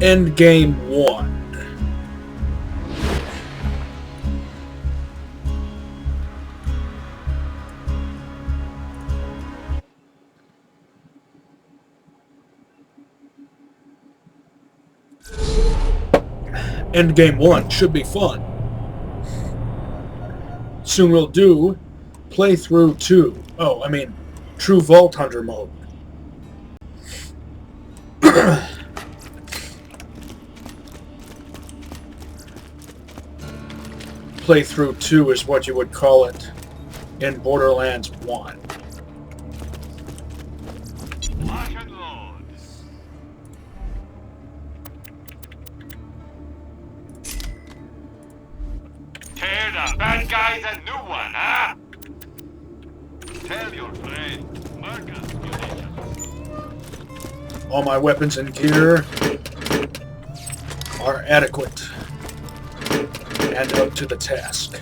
Endgame-1. Endgame-1 should be fun. Soon we'll do Playthrough 2. Oh, I mean, True Vault Hunter mode. Playthrough 2 is what you would call it in Borderlands 1. Lock and load. Tear the bad guys a new one, huh? Tell your friend, Marcus, munitions. All my weapons and gear are adequate and up to the task.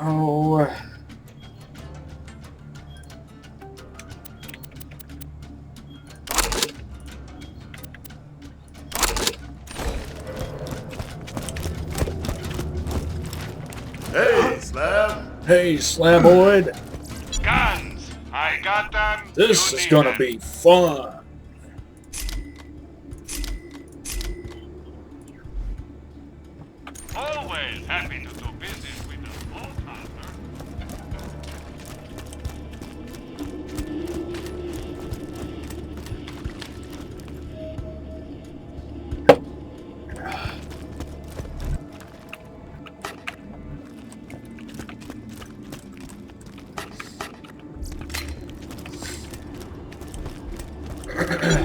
Oh. Hey, Slab. Hey, Slaboid. Guns! I got them. This You is need gonna them. be fun. Always happy to do business with the vault hunter.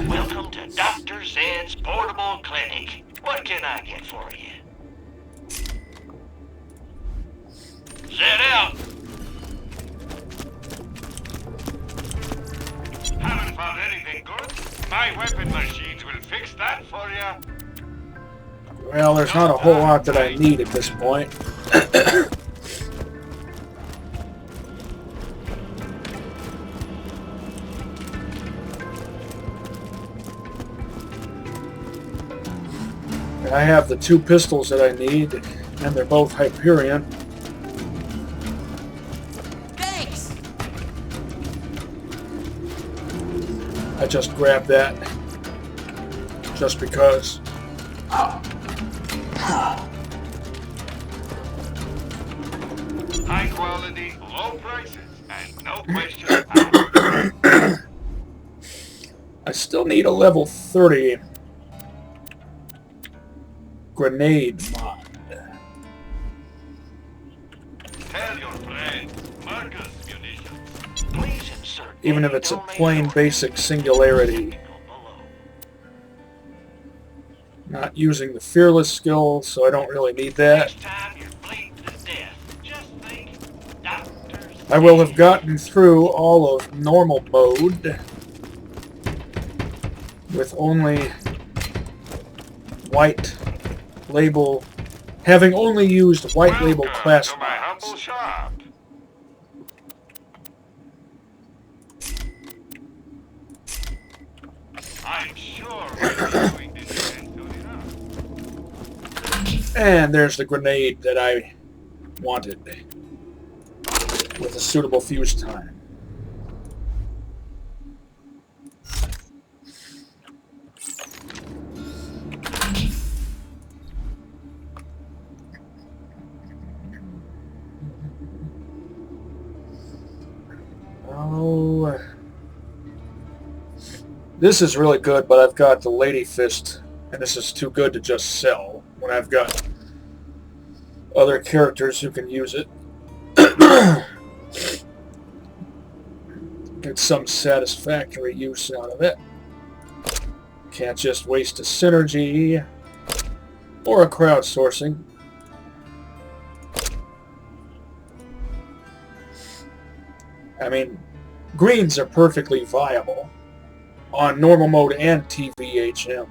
Welcome to Dr. Zed's Portable Clinic. What can I get for you? Zed out! Haven't found anything good? My weapon machines will fix that for you. Well, there's not a whole lot that I need at this point. I have the 2 pistols that I need, and they're both Hyperion. Thanks. I just grabbed that just because. High quality, low prices, and no questions asked. I still need a level 30 grenade mod. Tell your friend, Marcus munitions. Please insert Even if it's a plain basic singularity. Not using the fearless skill, so I don't really need that. Next time you're bleeding to death, just think, Dr. I will have gotten through all of normal mode with only white label, having only used white label Welcome class to my humble mods. shop. I'm sure we're doing this event soon enough. And there's the grenade that I wanted with a suitable fuse time. Oh, this is really good, but I've got the Lady Fist, and this is too good to just sell when I've got other characters who can use it. get some satisfactory use out of it. Can't just waste a synergy or a crowdsourcing. I mean, greens are perfectly viable on normal mode and TVHM.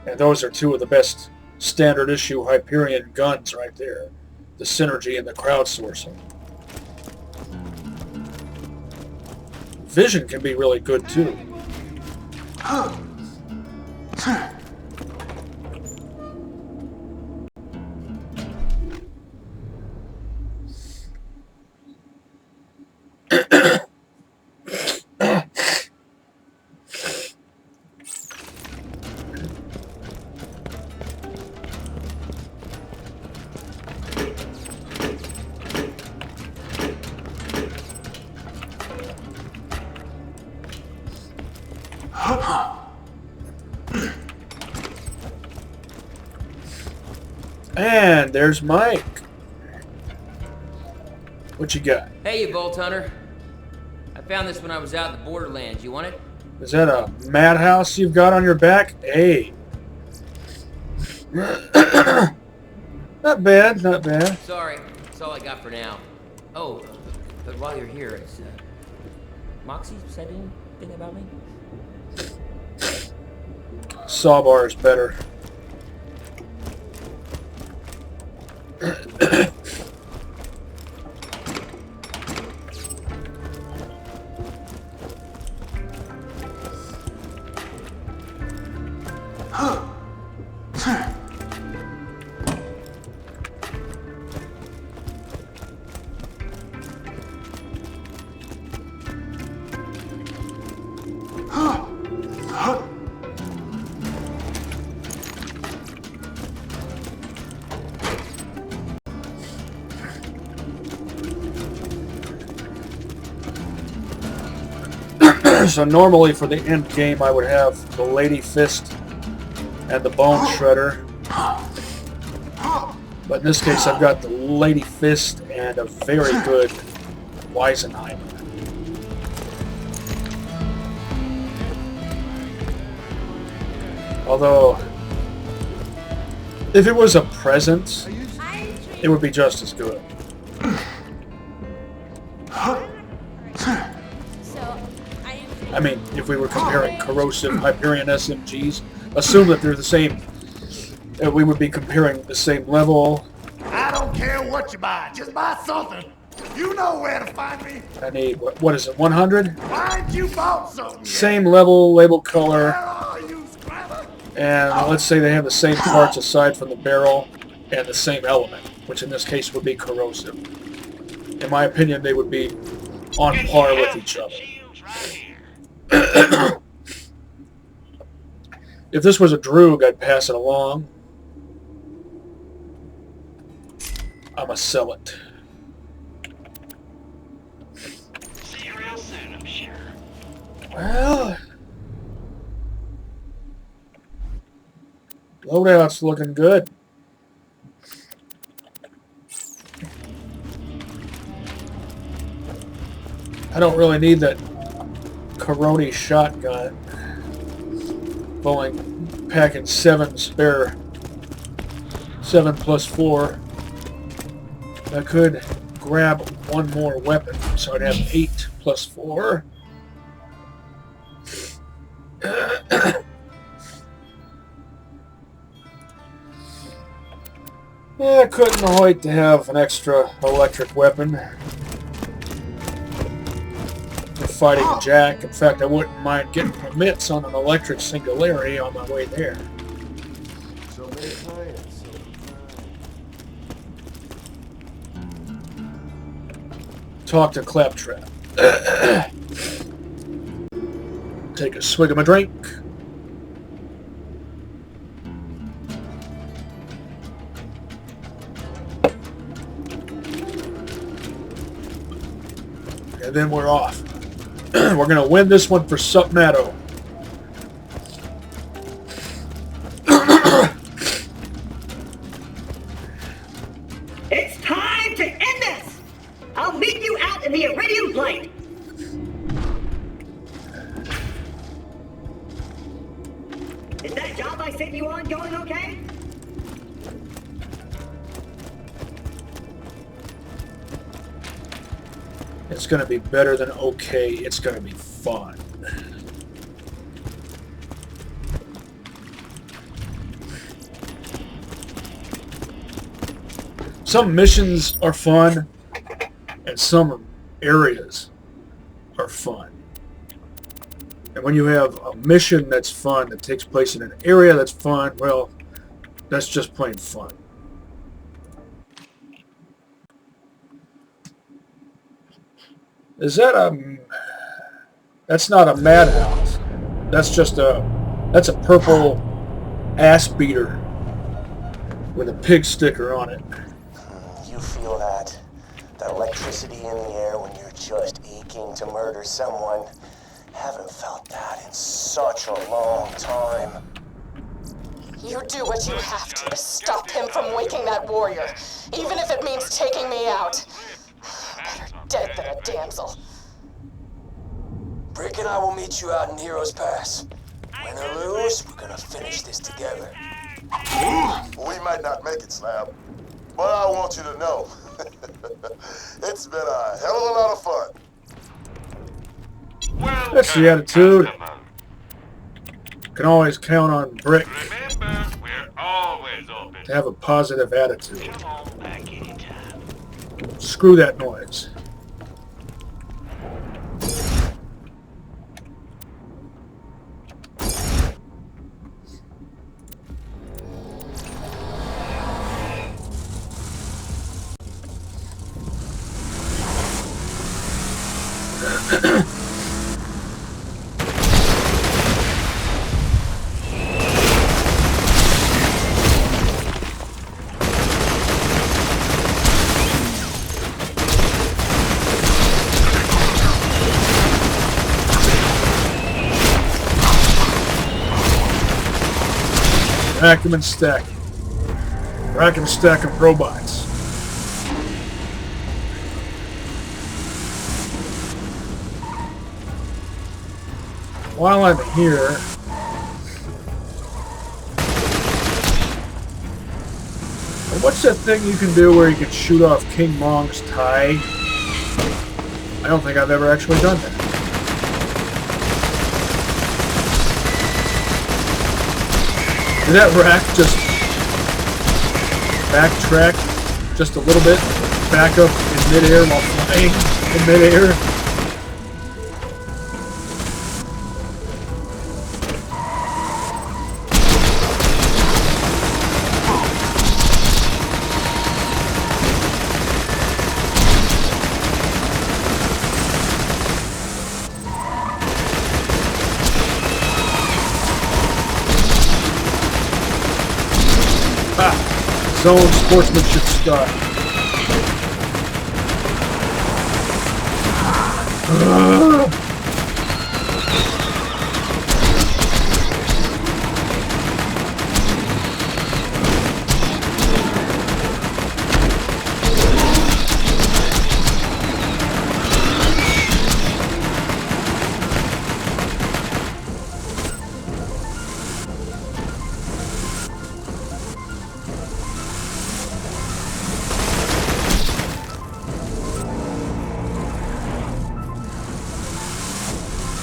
And those are two of the best standard issue Hyperion guns right there. The synergy and the crowdsourcing. Vision can be really good too. And there's Mike. What you got? Hey, you Vault Hunter. I found this when I was out in the Borderlands. You want it? Is that a madhouse you've got on your back? Hey. Not bad, not bad. Sorry, that's all I got for now. Oh, but while you're here, has Moxie said anything about me? Sawbar is better. So normally for the end game I would have the Lady Fist and the Bone Shredder. But in this case I've got the Lady Fist and a very good Weisenheimer. Although, if it was a present, it would be just as good. I mean, if we were comparing corrosive Hyperion SMGs, assume that they're the same. We would be comparing the same level. I don't care what you buy, just buy something. You know where to find me. I need, what is it, 100? Find you bought something. Same level, label color, Where are you, Scrabber? and let's say they have the same parts aside from the barrel and the same element, which in this case would be corrosive. In my opinion, they would be on par with each other. If this was a Droog, I'd pass it along. I'ma sell it. See you real soon, I'm sure. Well, loadout's looking good. I don't really need that Coroni shotgun. I'm only packing 7 spare. 7 plus 4. I could grab one more weapon, so I'd have 8 plus 4. Yeah, I couldn't wait to have an extra electric weapon for fighting Jack. In fact, I wouldn't mind getting permits on an electric Singularity on my way there. So many clients. Talk to Claptrap. Take a swig of my drink. And then we're off. We're going to win this one for Submato. It's time to end this! I'll meet you out in the Iridium Light! that job I sent you on going okay? It's going to be better than okay. It's going to be fun. Some missions are fun, and some areas are fun. And when you have a mission that's fun, that takes place in an area that's fun, well, that's just plain fun. Is that a... That's not a madhouse. That's just a... That's a purple ass beater with a pig sticker on it. You feel that electricity in the air when you're just aching to murder someone. Haven't felt that in such a long time. You do what you have to stop him from waking that warrior, even if it means taking me out. Better dead than a damsel. Brick and I will meet you out in Heroes Pass. Win or lose, we're gonna finish this together. We might not make it, Slab, but I want you to know, it's been a hell of a lot of fun. That's the attitude. Can always count on Brick Remember, we're always open. to have a positive attitude. Come on back anytime. Screw that noise. Rack 'em and stack. Rack 'em, stack 'em robots. While I'm here, what's that thing you can do where you can shoot off King Mong's tie? I don't think I've ever actually done that. Did that rack just backtrack just a little bit, back up in midair while flying in midair? Zone sportsmanship style.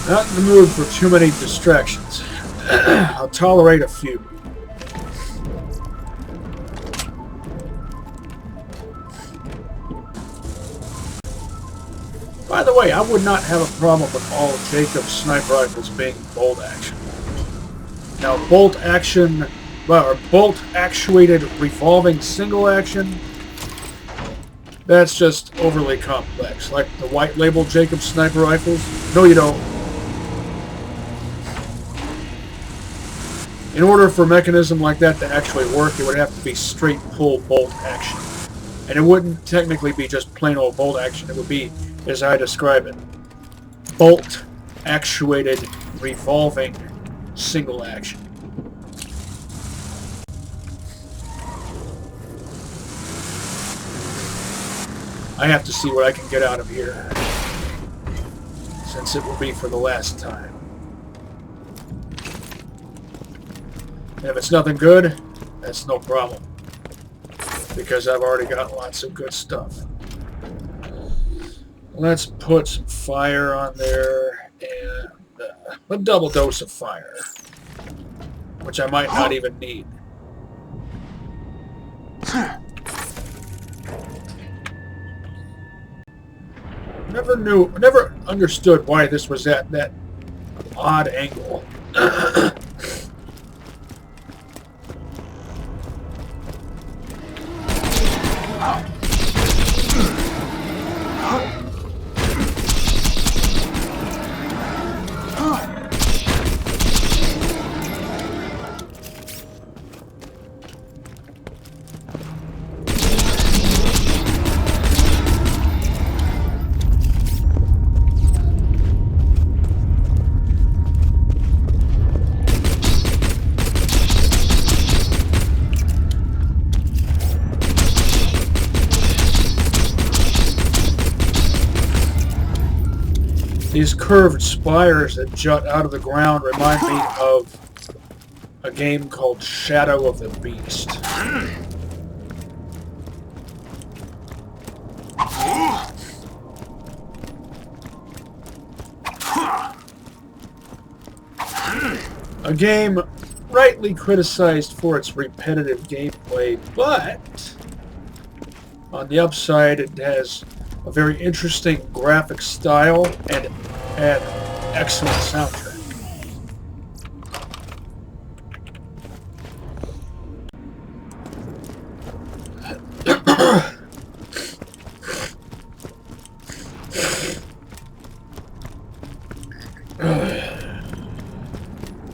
Not in the mood for too many distractions. I'll tolerate a few. By the way, I would not have a problem with all of Jacob's sniper rifles being bolt action. Now, bolt action, or bolt actuated revolving single action, that's just overly complex. Like the white label Jacob sniper rifles. No, you don't. In order for a mechanism like that to actually work, it would have to be straight pull bolt action. And it wouldn't technically be just plain old bolt action. It would be, as I describe it, bolt actuated revolving single action. I have to see what I can get out of here, since it will be for the last time. And if it's nothing good, that's no problem. Because I've already got lots of good stuff. Let's put some fire on there and a double dose of fire, which I might not even need. Never understood why this was at that odd angle. These curved spires that jut out of the ground remind me of a game called Shadow of the Beast. A game rightly criticized for its repetitive gameplay, but on the upside it has a very interesting graphic style and an excellent soundtrack.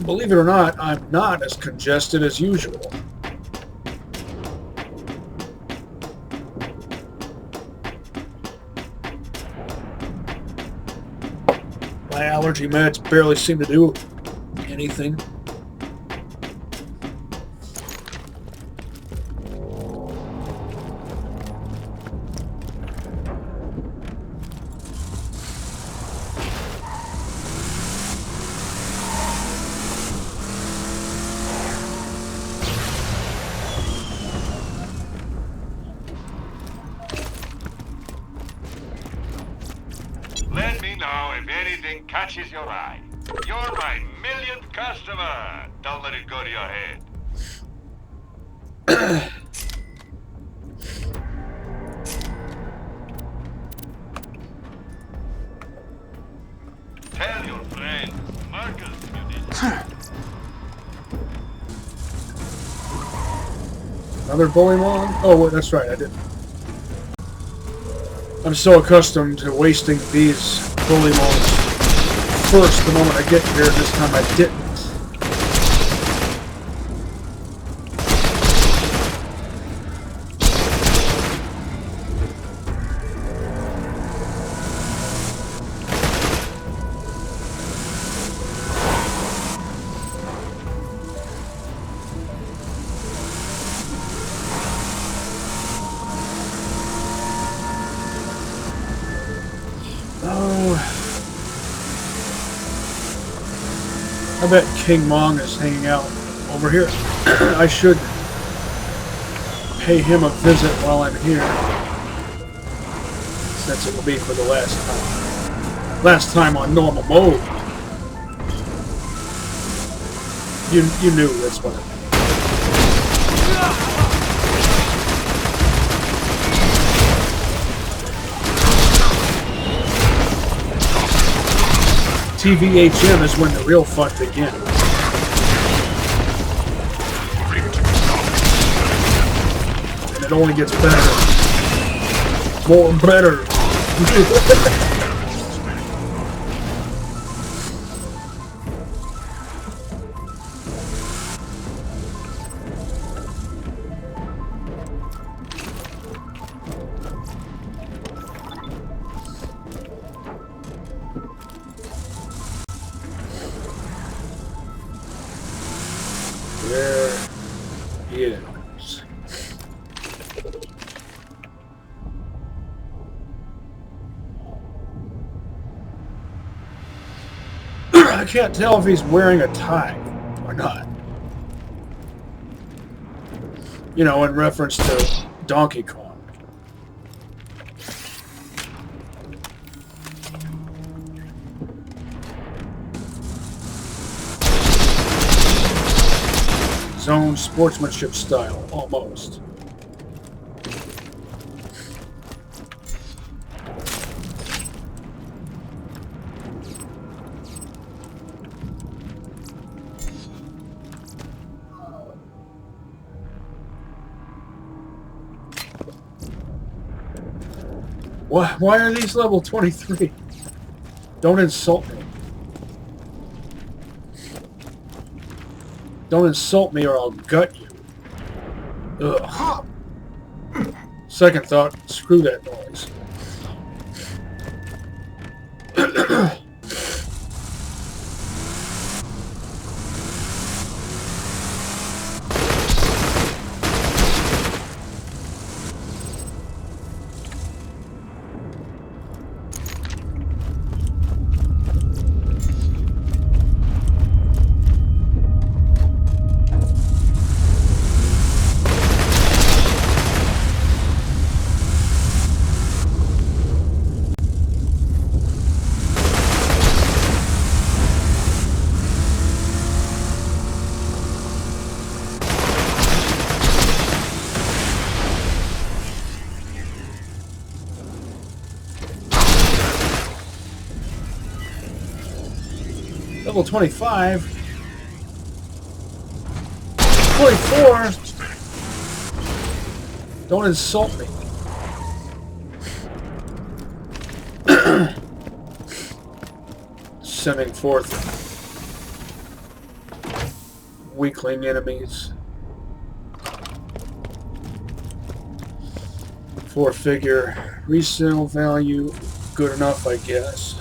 Believe it or not, I'm not as congested as usual. My allergy meds barely seem to do anything. Let me know if anything catches your eye. You're my millionth customer. Don't let it go to your head. Tell your friend, Marcus, you did. Another bowling log? Oh, wait, that's right, I didn't. I'm so accustomed to wasting these bowling logs first the moment I get here. This time I didn't. I bet King Mong is hanging out over here. I should pay him a visit while I'm here, since it will be for the last time. Last time on normal mode. You knew that's what I meant. TVHM is when the real fun begins. And it only gets better. More better. There he is. I can't tell if he's wearing a tie or not. You know, in reference to Donkey Kong. His own sportsmanship style, almost. Why are these level 23? Don't insult me. Don't insult me or I'll gut you. Ugh. Second thought, screw that noise. Level 25. 24. Don't insult me. Sending forth weakling enemies. 4-figure resale value. Good enough, I guess.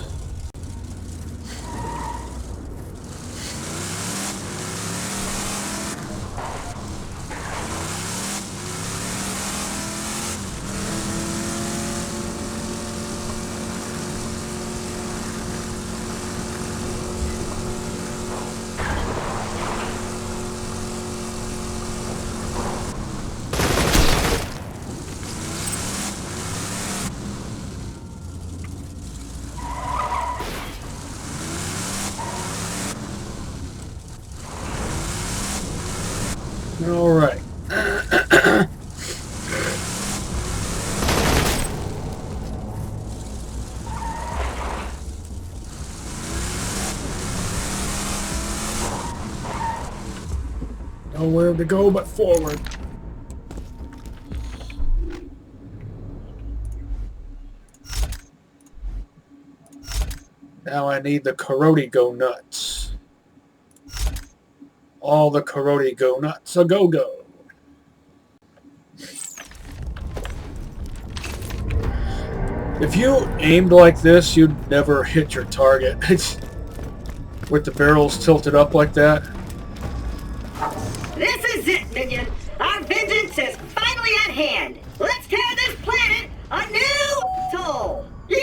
All right. Nowhere to go but forward. Now I need the Karate Go Nuts. All the Karate Go Nuts a go-go. If you aimed like this, you'd never hit your target. With the barrels tilted up like that. This is it, minion. Our vengeance is finally at hand. Let's tear this planet a new soul. Yeah!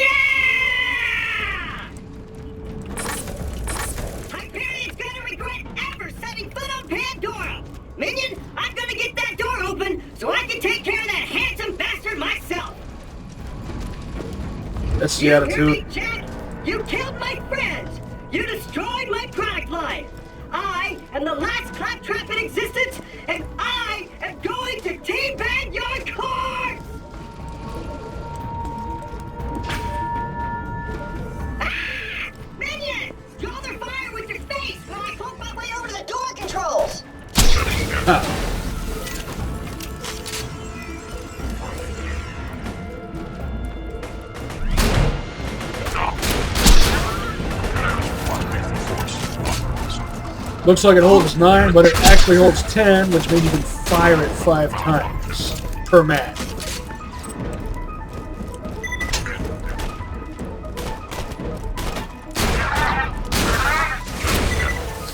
Hyperion's gonna regret ever setting foot on Pandora. Minion, I'm gonna get that door open so I can take care of that handsome bastard myself. That's the You attitude. hear me, Jack? You killed my friends. You destroyed my product line. I am the last claptrap in existence, and I am going to teabag your corpse! Ah! Minion! Draw their fire with your face while I poke my way over to the door controls! Looks like it holds 9, but it actually holds 10, which means you can fire it 5 times per match.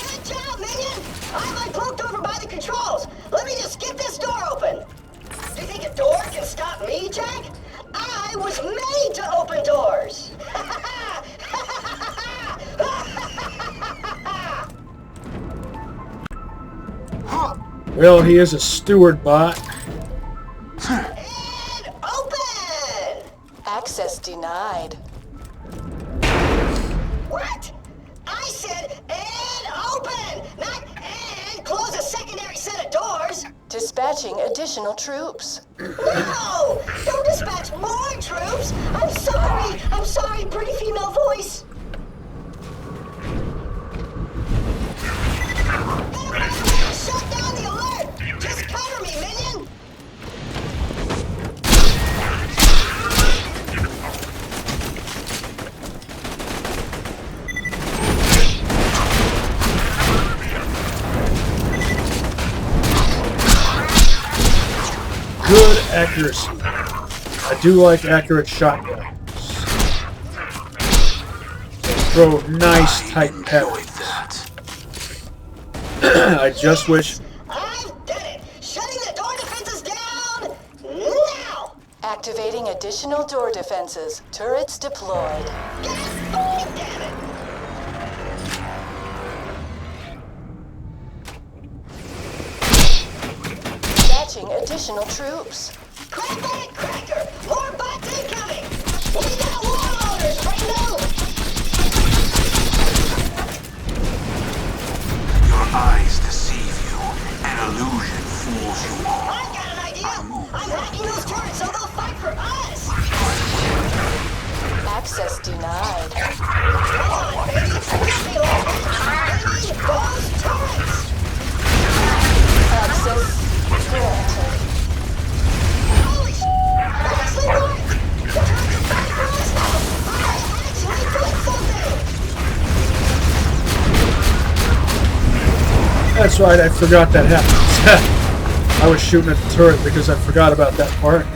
Good job, minion! I'm like poked over by the controls. Let me just get this door open. Do you think a door can stop me, Jack? I was made to open doors. Well, he is a steward bot. additional troops. No! Don't dispatch more troops! I'm sorry, pretty female voice. Shut down the alert! Just cover me, minion! Good accuracy. I do like accurate shotguns. Throw nice tight patterns. I just wish. I've done it! Shutting the door defenses down now! Activating additional door defenses. Turrets deployed. God damn it! Dispatching additional troops. Crack that cracker! More bots incoming! We got warlorders, friendo! Your eyes deceive you. An illusion fools you all. I've got an idea! I'm hacking those turrets so they'll fight for us! Access denied. Come on, baby! Get me like this! Give me those turrets! Access granted. Holy sh**! That actually worked! The turrets are fighting for us now! I actually did something! That's right, I forgot that happened. I was shooting at the turret because I forgot about that part.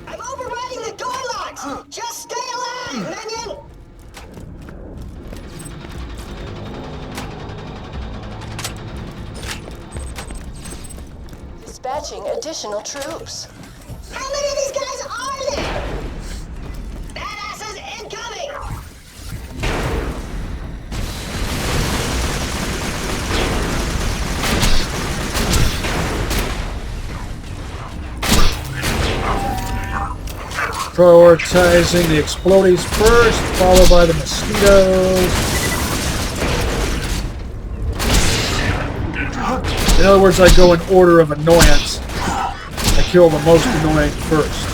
I'm overriding the door locks! Just stay alive, minion! Dispatching additional troops. How many of these guys are there? Badasses incoming! Prioritizing the explodies first, followed by the mosquitoes. In other words, I go in order of annoyance. I kill the most annoying first.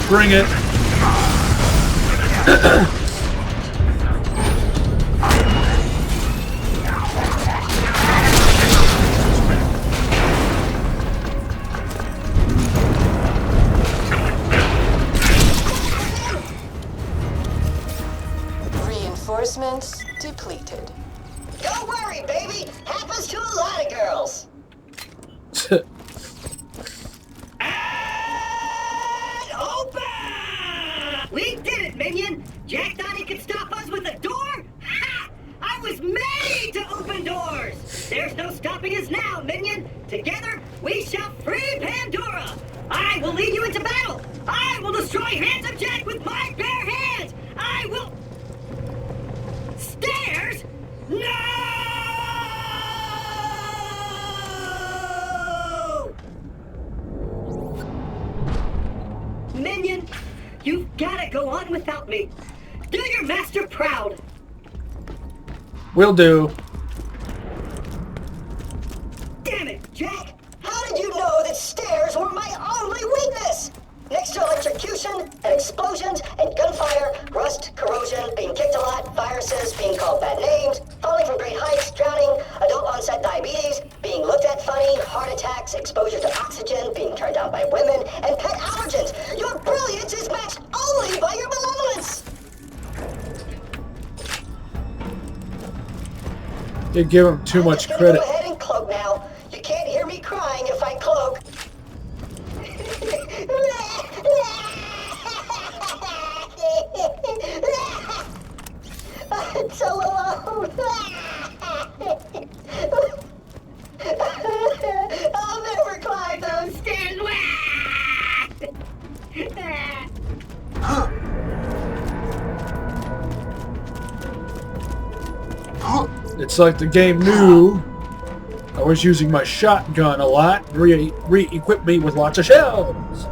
Bring it. Reinforcements depleted. Don't worry, baby! Happens to a lot of girls! And open! We did it, minion! Jack thought he could stop us with a door? Ha! I was made to open doors! There's no stopping us now, minion! Together, we shall free Pandora! I will lead you into battle! I will destroy Handsome Jack with my bare hands! I will... Stairs? No! Minion, you've gotta go on without me. Do your master proud. Will do. Damn it, Jack! How did you know that stairs were my only weakness? Next to electrocution, and explosions, and gunfire, rust, corrosion, being kicked a lot, viruses, being called bad names, falling from great heights, drowning, adult onset diabetes, being looked at funny, heart attacks, exposure to oxygen, being turned down by women, and pet allergens. Your brilliance is matched only by your malevolence! They give him too much I'm just credit. gonna go ahead and cloak now. You can't hear me crying if I cloak. I'm so alone. I'll never climb those stairs. It's like the game knew I was using my shotgun a lot and re-equipped me with lots of shells.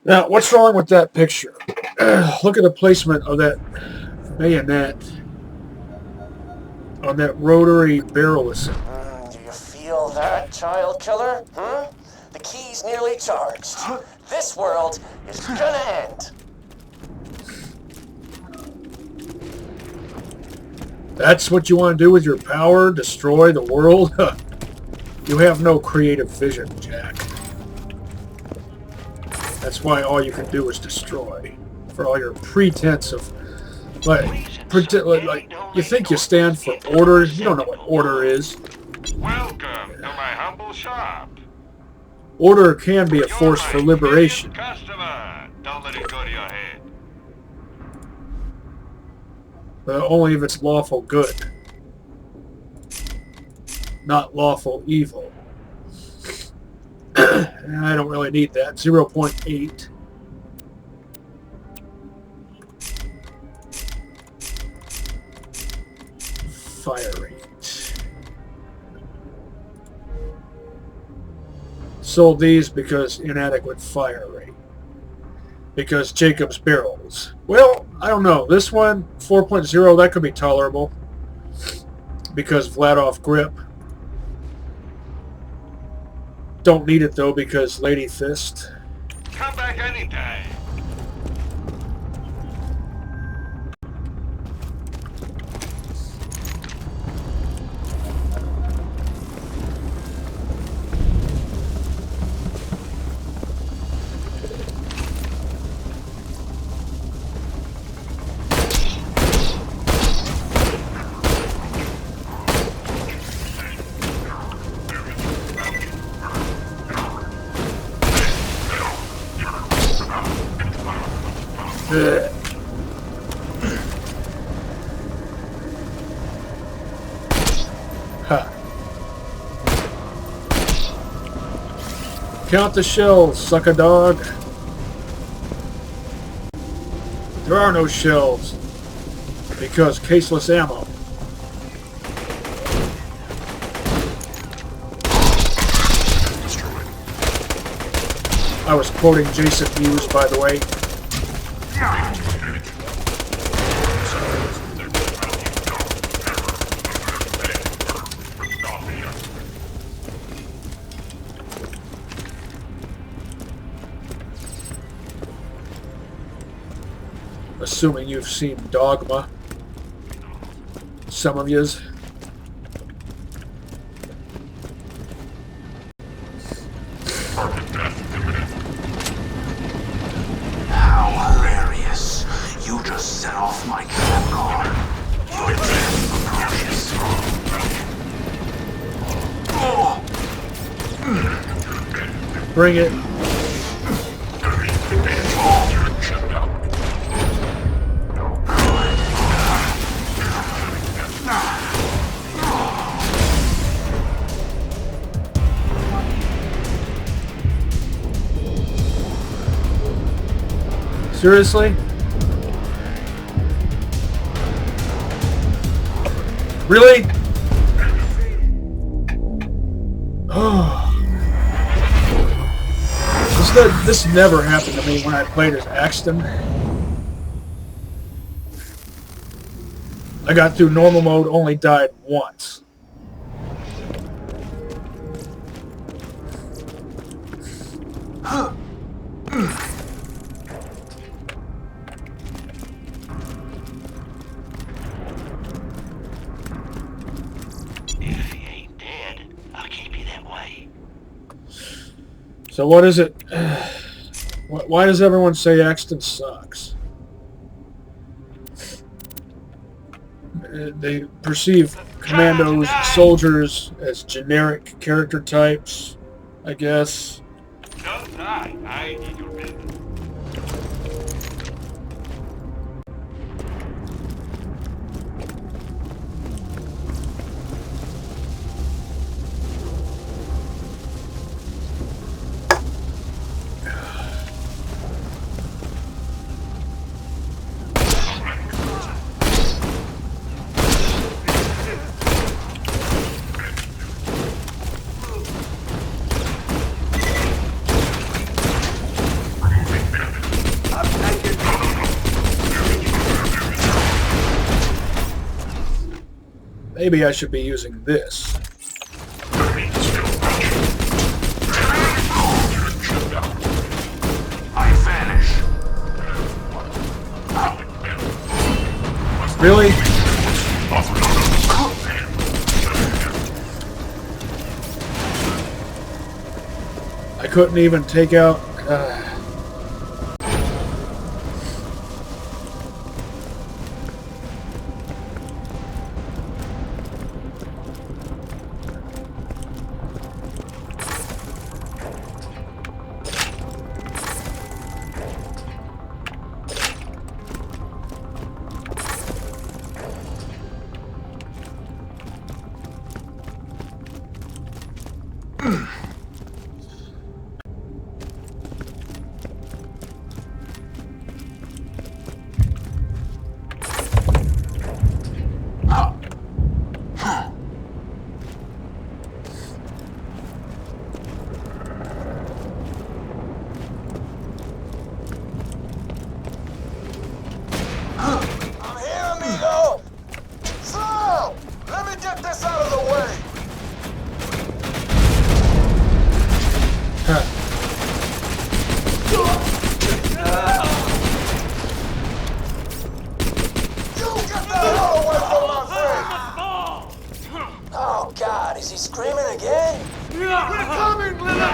Now, what's wrong with that picture? Look at the placement of that bayonet on that rotary barrel assembly. Do you feel that, child killer? The key's nearly charged. This world is gonna end. That's what you want to do with your power? Destroy the world? You have no creative vision, Jack. That's why all you can do is destroy. For all your pretense of... Like you think you stand for order? You don't know what order is. Welcome to my humble shop. Order can be a force for liberation. Customer, don't let it go to your head. But only if it's lawful good. Not lawful evil. I don't really need that. 0.8. Fire rate. Sold these because inadequate fire rate. Because Jacob's barrels. Well, I don't know. This one, 4.0, that could be tolerable. Because Vladov grip. Don't need it though because Lady Fist. Come back anytime. Count the shells, suck a dog. There are no shells because caseless ammo. I was quoting Jason Hughes, by the way. Assuming you've seen Dogma. Some of yous. How hilarious. You just set off my trap car. Your death approaches. Bring it. Seriously? Really? Oh. This never happened to me when I played as Axton. I got through normal mode, only died once. If he ain't dead, I'll keep you that way. So what is it? Why does everyone say Axton sucks? they perceive commandos, soldiers as generic character types, I guess. Don't try. I need your business. Maybe I should be using this. I vanish. Really? I couldn't even take out... I'm here, amigo! Slow! Let me get this out of the way! Huh. You get the hell away from my friend! Oh God, is he screaming again? We're coming, Lila!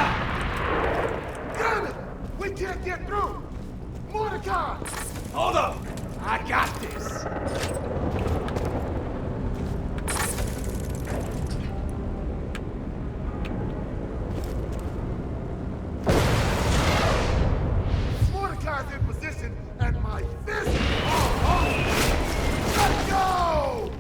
Damn it! We can't get through! Mordecai! Hold up! I got this! Mordecai's in position, and my fist... Oh! Let's go!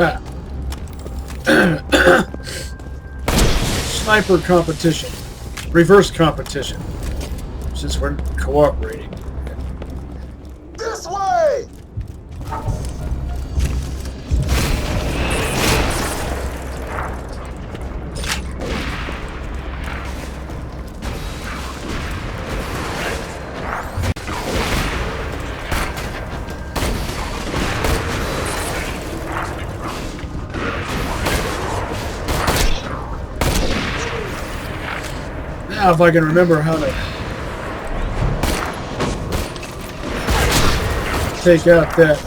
Ah. Sniper competition. Reverse competition. Since we're cooperating. This way! Now if I can remember how to take out that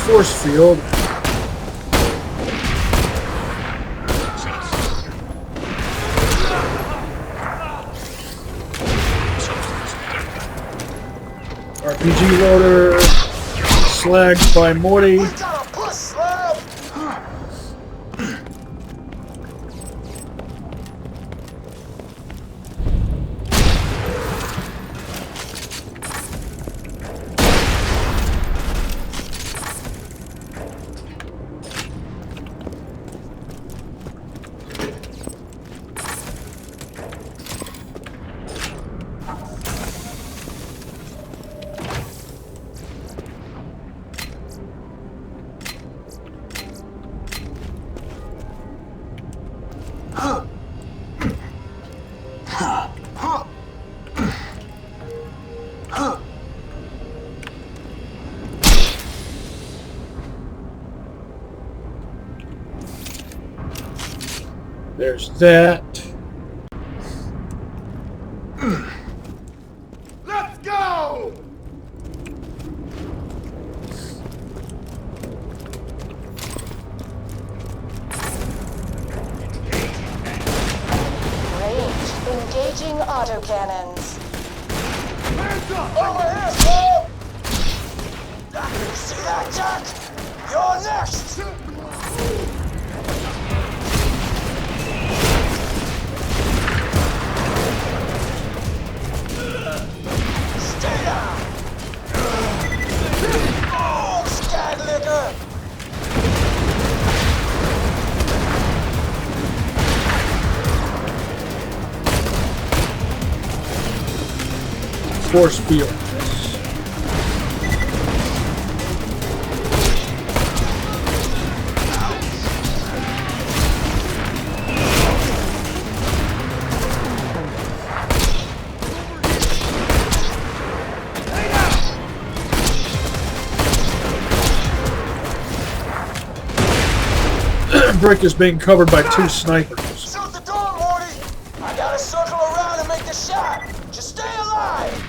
force field. RPG loader slagged by Morty. We gotta push, Slab! There's that. Let's go! Engaging autocannons. Hands up! Over here, Slab! See that, Jack? You're next! Stay down! Oh, skag liquor! Force field. Brick is being covered by 2 snipers. Shoot the door, Morty! I gotta circle around and make the shot! Just stay alive!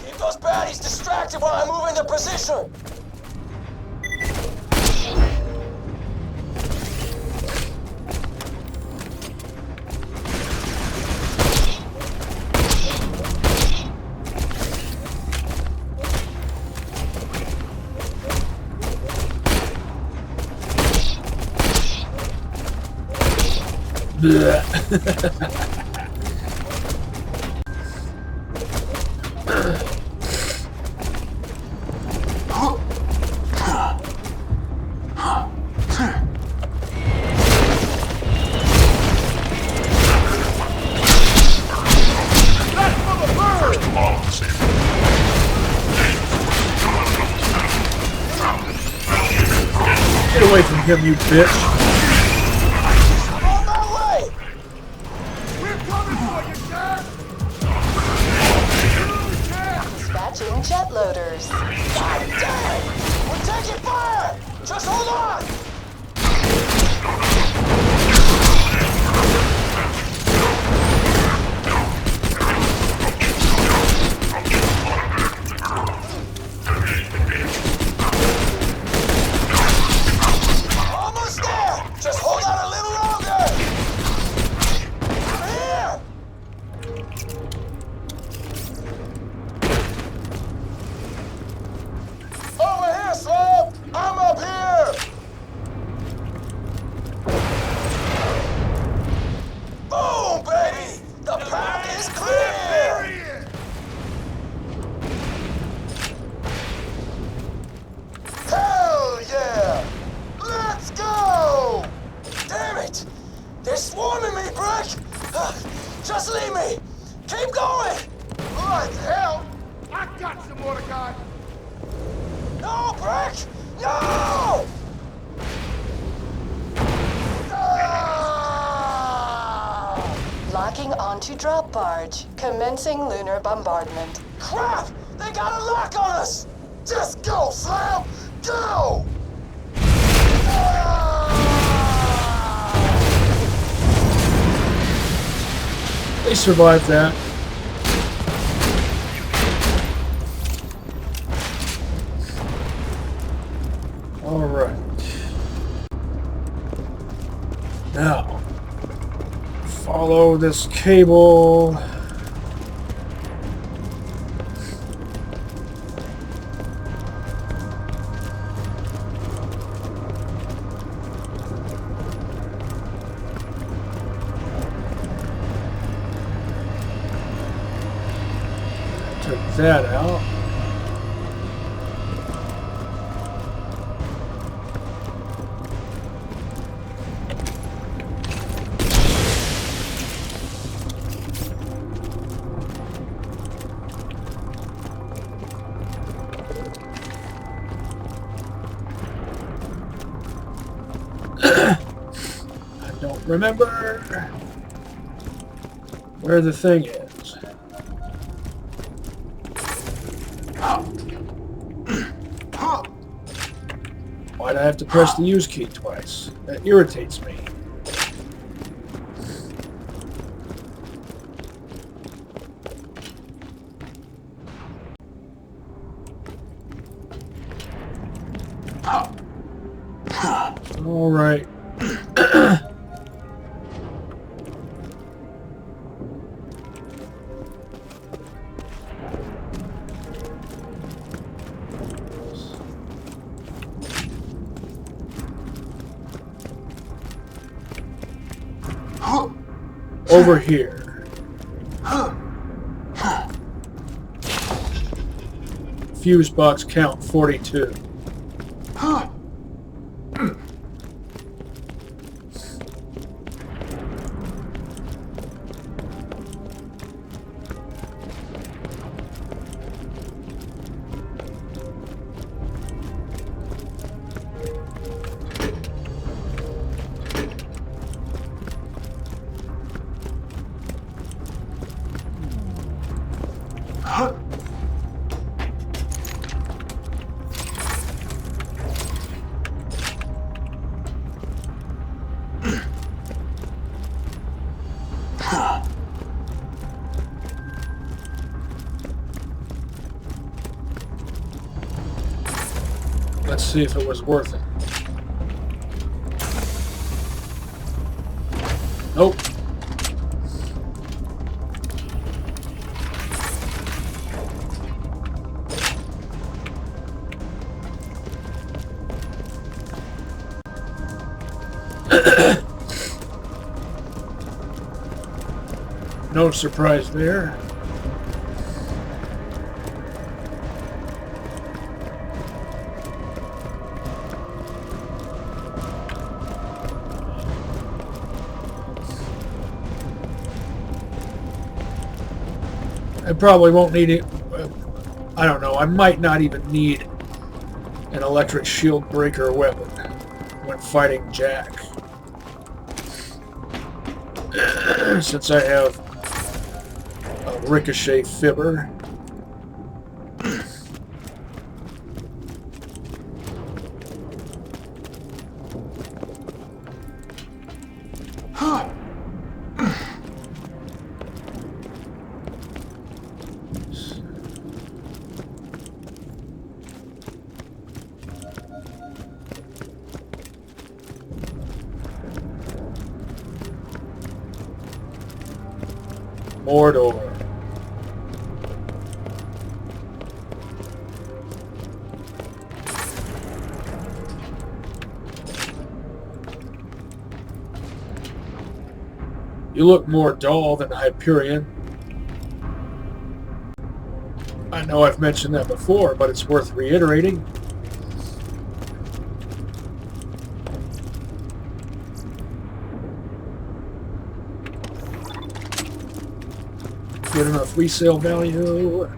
Keep those baddies distracted while I move into position! Blech. Get away from him, you bitch. I'm on my way! We're coming for you, Jack! Dispatching jet loaders. God damn! We're taking fire! Just hold on! Almost there! Just hold out a little longer! Here! Over here, Slab! I'm up here! Boom, baby! The path is clear! Hell yeah! Let's go! Damn it! They're swarming me, Brick! Just leave me! Keep going! What the hell? I got some more guy. No, Brick! No! Ah! Locking onto drop barge. Commencing lunar bombardment. Crap! They got a lock on us! Just go, Slam! Go! Ah! They survived that. Alright. Now, follow this cable. Took that out. I don't remember where the thing is. Why'd I have to press the use key twice? That irritates me. All right. Over here. Fuse box count 42. Let's see if it was worth it. Nope. No surprise there. I probably won't need it. I don't know. I might not even need an electric shield breaker weapon when fighting Jack. Since I have a ricochet fibber. Mordor. You look more dull than Hyperion. I know I've mentioned that before, but it's worth reiterating. Good enough resale value.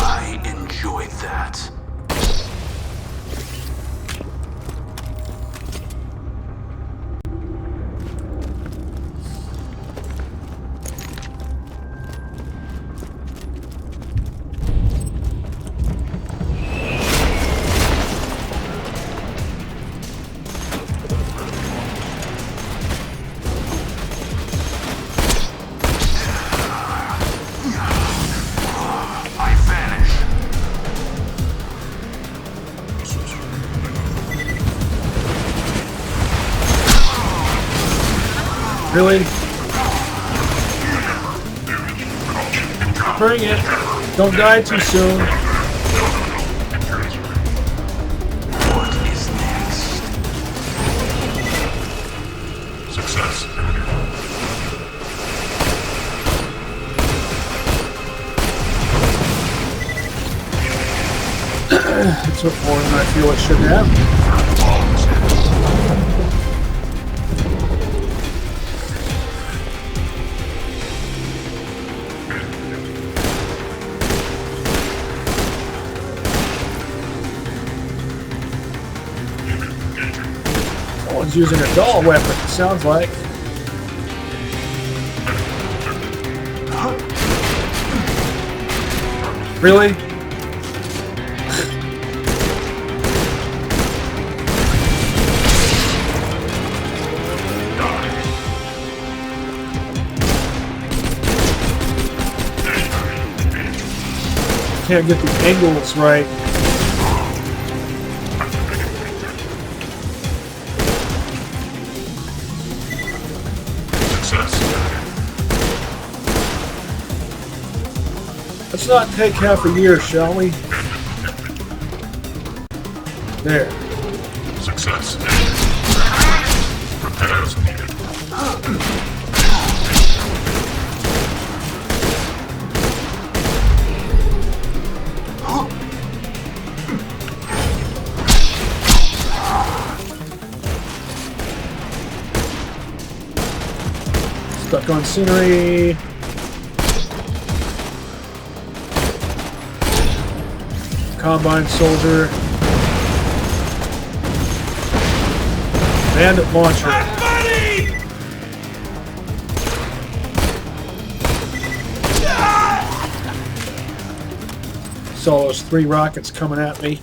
I enjoyed that. Really? Bring it. Don't die too soon. What is next? Success. It took more than I feel it should have. Someone's using a doll weapon, it sounds like. Really? can't get the angles right. Let's not take half a year, shall we? There. Success. Repairs needed. Stuck on scenery. Combine soldier. Bandit launcher. Saw those 3 rockets coming at me.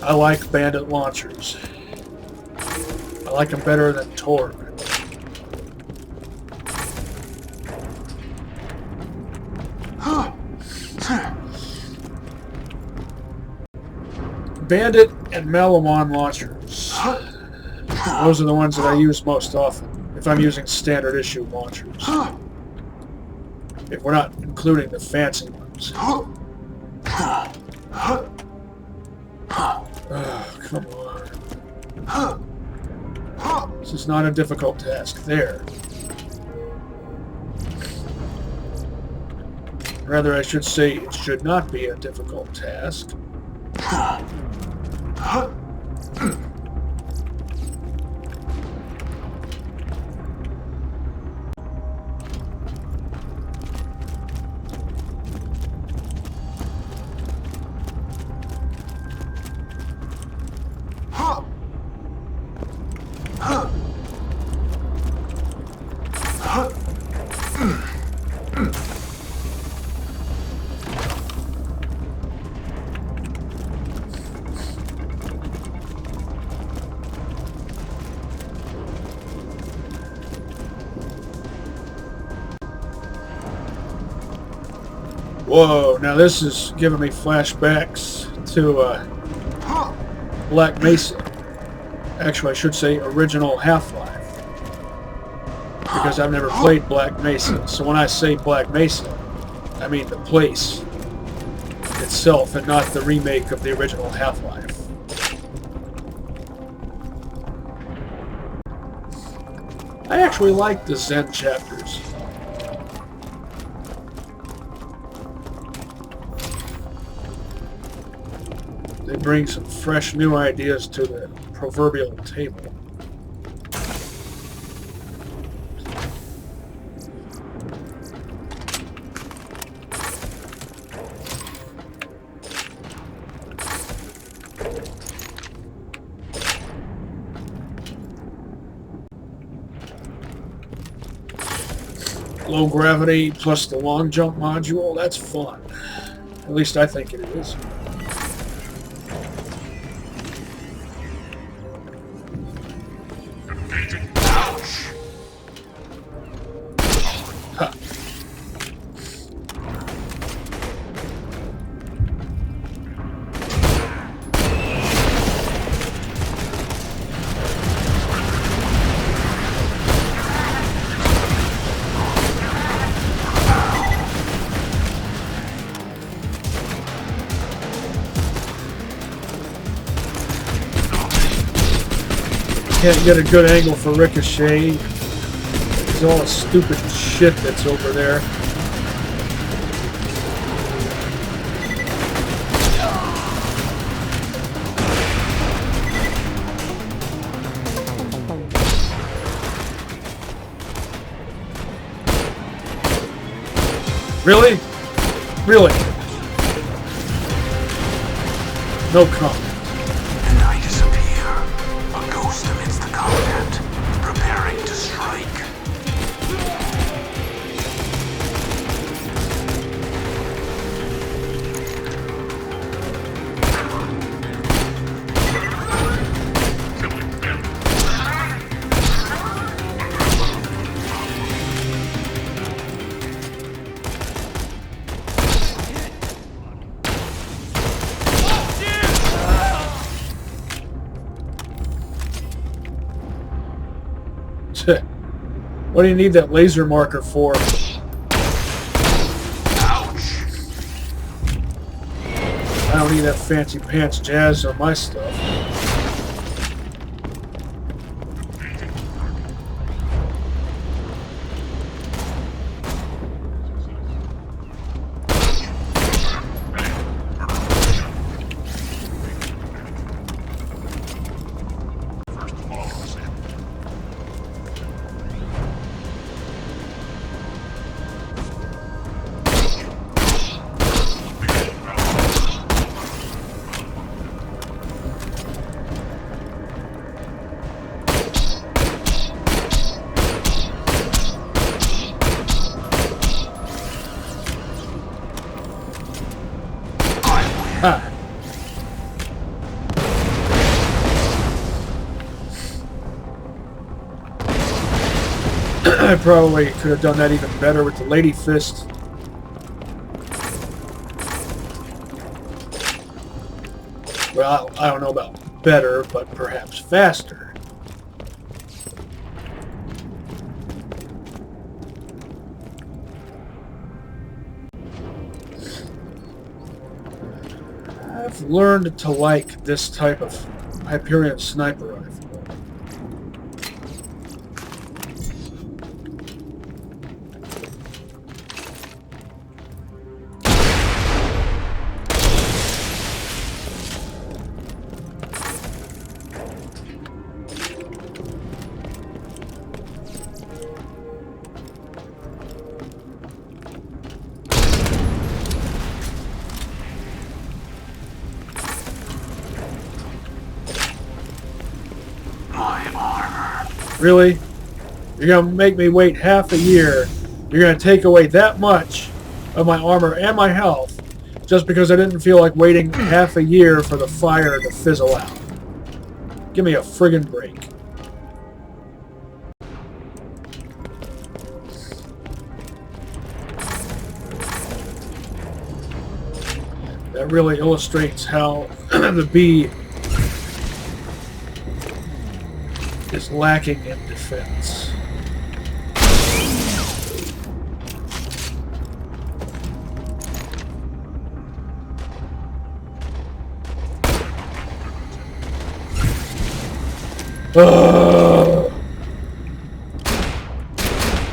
I like bandit launchers. I like them better than Torg. Bandit and Malamon launchers. Those are the ones that I use most often if I'm using standard issue launchers. If we're not including the fancy ones. Oh, come on. This is not a difficult task. There. Rather, I should say it should not be a difficult task. Whoa, now this is giving me flashbacks to Black Mesa. Actually, I should say original Half-Life. Because I've never played Black Mesa. So when I say Black Mesa, I mean the place itself and not the remake of the original Half-Life. I actually like the Zen chapters. They bring some fresh new ideas to the proverbial table. Low gravity plus the long jump module, that's fun. At least I think it is. Can't get a good angle for Ricochet. There's all the stupid shit that's over there. Really? Really? No comment. And I disappear, a ghost amidst the combat, preparing to strike. What do you need that laser marker for? Ouch. I don't need that fancy pants jazz on my stuff. Ah. I probably could have done that even better with the Lady Fist. Well, I don't know about better, but perhaps faster. I've learned to like this type of Hyperion sniper rifle. Really? You're gonna make me wait half a year? You're gonna take away that much of my armor and my health just because I didn't feel like waiting half a year for the fire to fizzle out? Give me a friggin' break. That really illustrates how the bee is lacking in defense.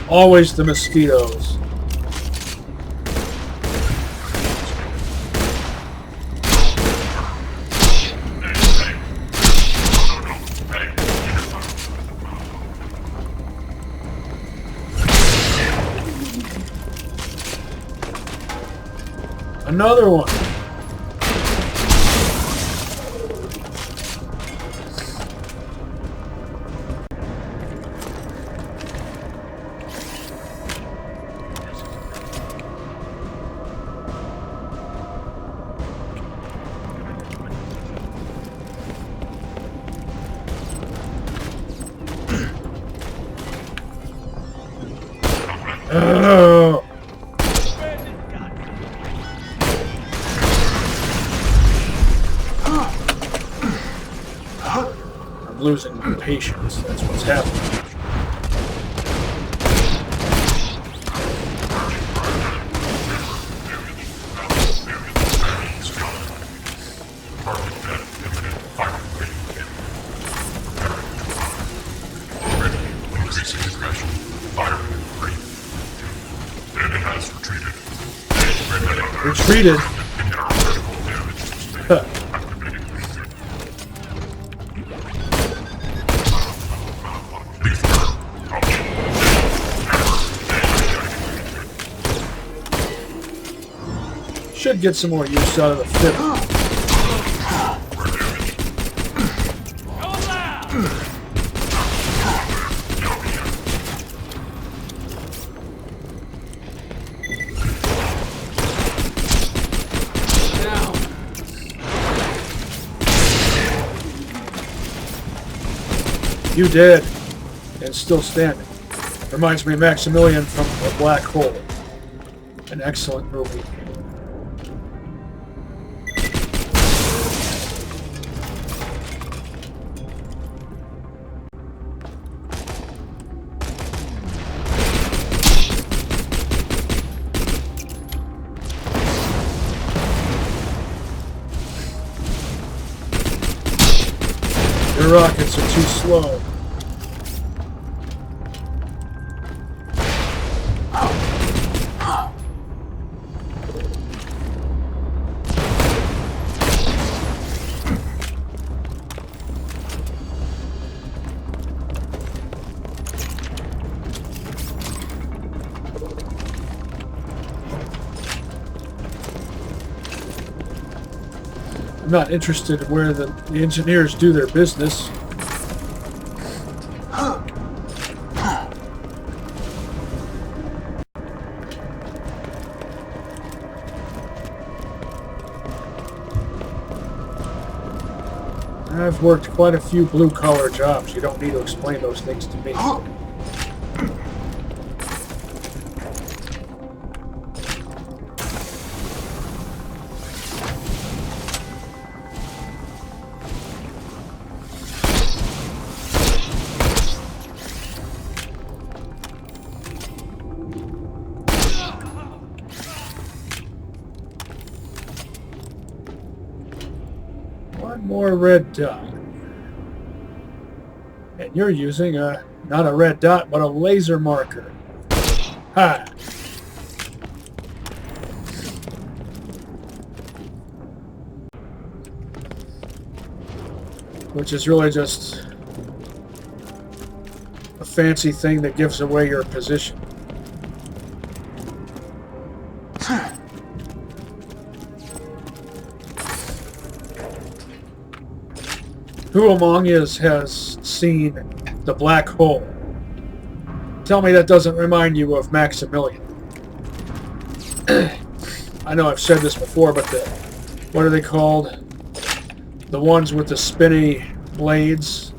Always the mosquitoes. Another one. Oh. I'm losing my patience. That's what's happening. Retreated. Huh. Should get some more use out of the fifth. You did, and still standing. Reminds me of Maximilian from A Black Hole. An excellent movie. rockets are too slow. I'm not interested in where the engineers do their business. I've worked quite a few blue-collar jobs. You don't need to explain those things to me. One more red dot. And you're using not a red dot, but a laser marker. Ha! Which is really just a fancy thing that gives away your position. Who among us has seen the black hole? Tell me that doesn't remind you of Maximilian. I know I've said this before, but what are they called? The ones with the spinny blades?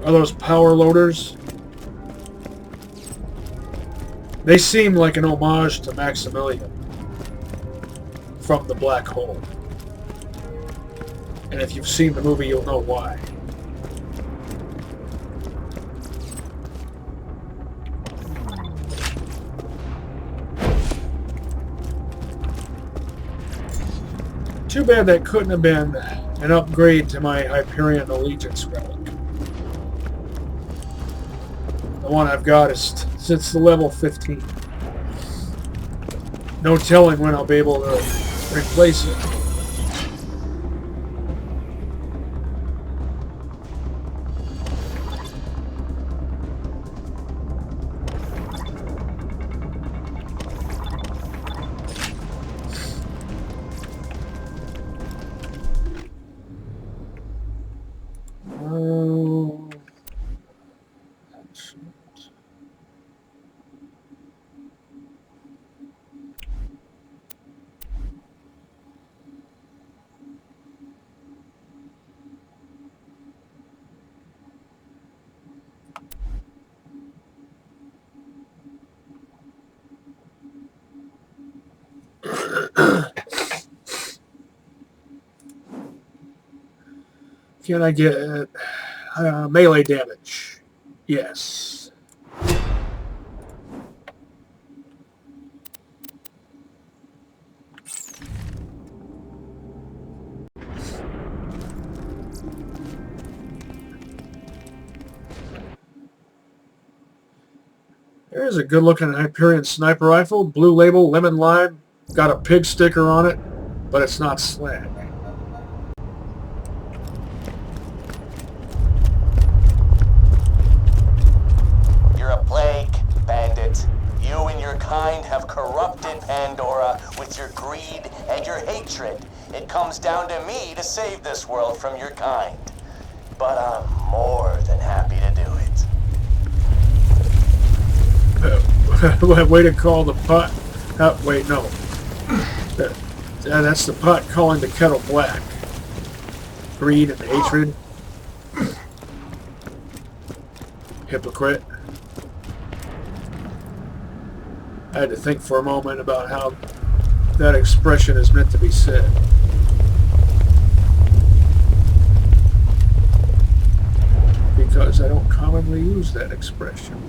Are those power loaders? They seem like an homage to Maximilian from the black hole. And if you've seen the movie, you'll know why. Too bad that couldn't have been an upgrade to my Hyperion Allegiance relic. The one I've got is since the level 15. No telling when I'll be able to replace it. Can I get melee damage? Yes. There's a good-looking Hyperion sniper rifle. Blue label, lemon lime. Got a pig sticker on it, but it's not slag. You and your kind have corrupted Pandora with your greed and your hatred. It comes down to me to save this world from your kind. But I'm more than happy to do it. Way to call the pot. Wait, no. That's the pot calling the kettle black. Greed and hatred. Hypocrite. I had to think for a moment about how that expression is meant to be said. Because I don't commonly use that expression.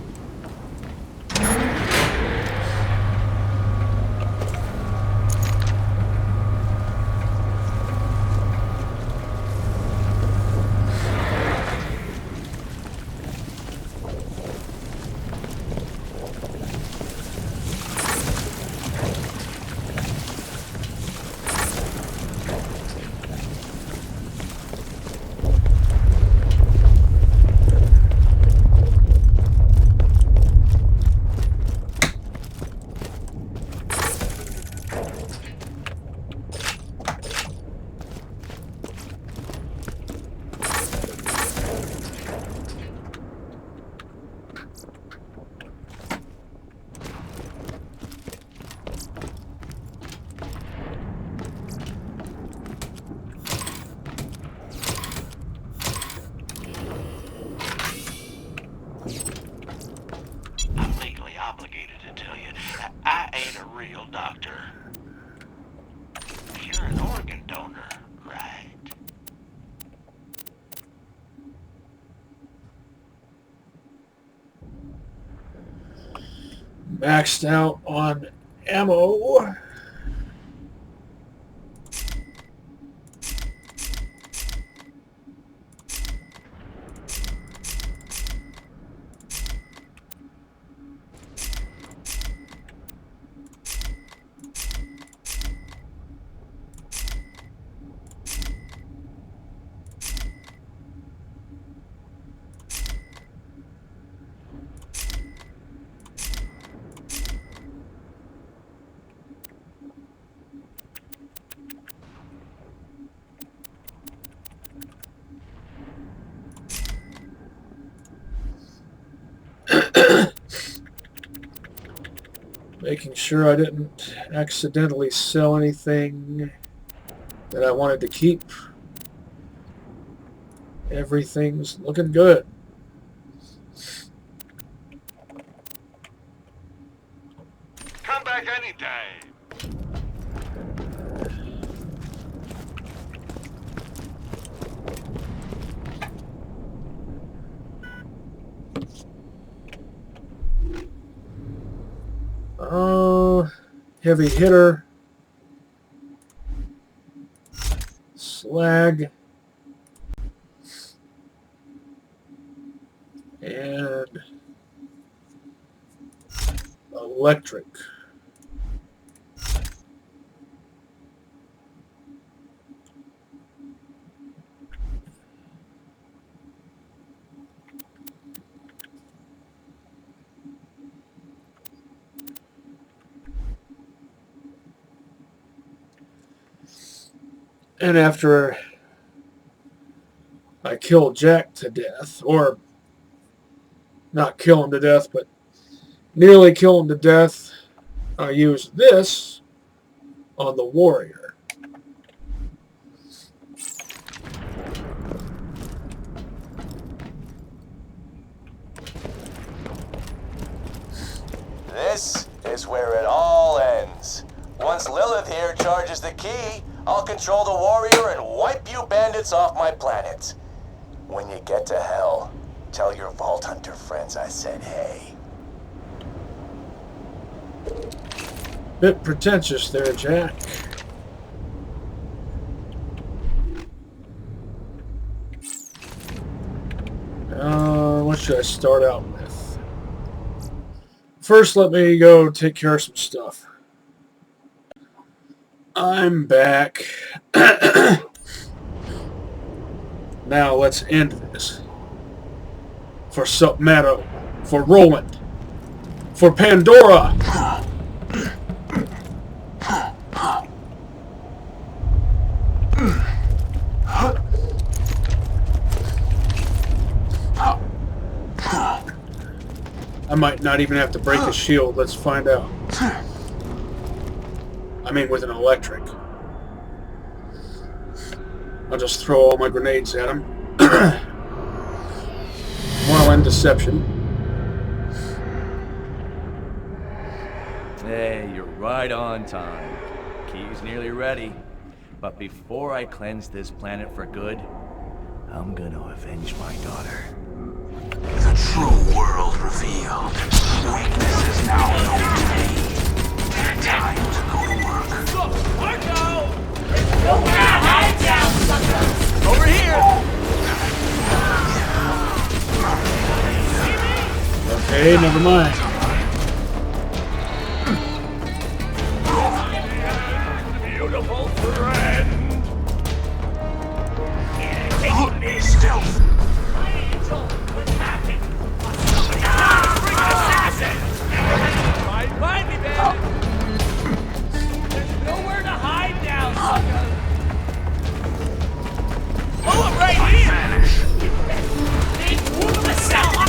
I'm legally obligated to tell you that I ain't a real doctor. You're an organ donor, right? Maxed out on ammo. Making sure I didn't accidentally sell anything that I wanted to keep. Everything's looking good. Come back anytime. Heavy hitter. Slag. And electric. And after I kill Jack to death, or not kill him to death, but nearly kill him to death, I use this on the warrior. This is where it all ends. Once Lilith here charges the key, I'll control the warrior and wipe you bandits off my planet. When you get to hell, tell your Vault Hunter friends I said hey. Bit pretentious there, Jack. What should I start out with? First, let me go take care of some stuff. I'm back. Now let's end this. For Submato. For Roland. For Pandora. I might not even have to break his shield. Let's find out. I mean, with an electric. I'll just throw all my grenades at him. While in deception. Hey, you're right on time. Key's nearly ready. But before I cleanse this planet for good, I'm gonna avenge my daughter. The true world revealed. Weakness is now known to me. Time to go to work. Marco! Nowhere to hide down, sucker! Over here! Okay, never mind. Beautiful friend! Stealth. Mind me, baby! There's nowhere to hide now, sucker! Oh, I'm right here!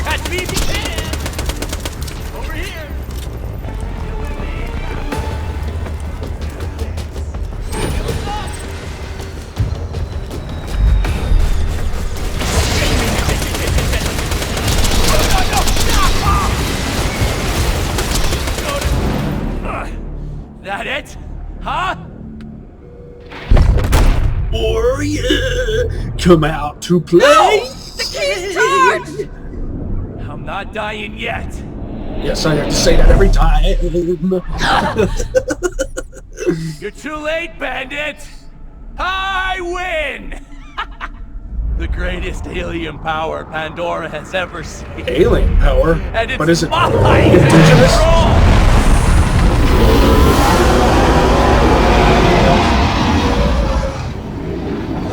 Catch me if you can! Huh? Warrior, come out to play. No! The key's charged! I'm not dying yet. Yes, I have to say that every time. You're too late, bandit! I win! The greatest alien power Pandora has ever seen. Alien power? And it's But is it mine! indigenous?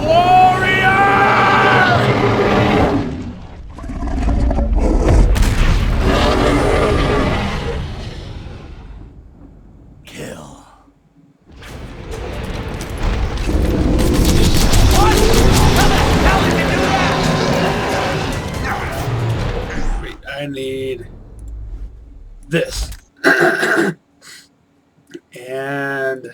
Warrior! Kill. What? How the hell did you do that? Wait, I need this. And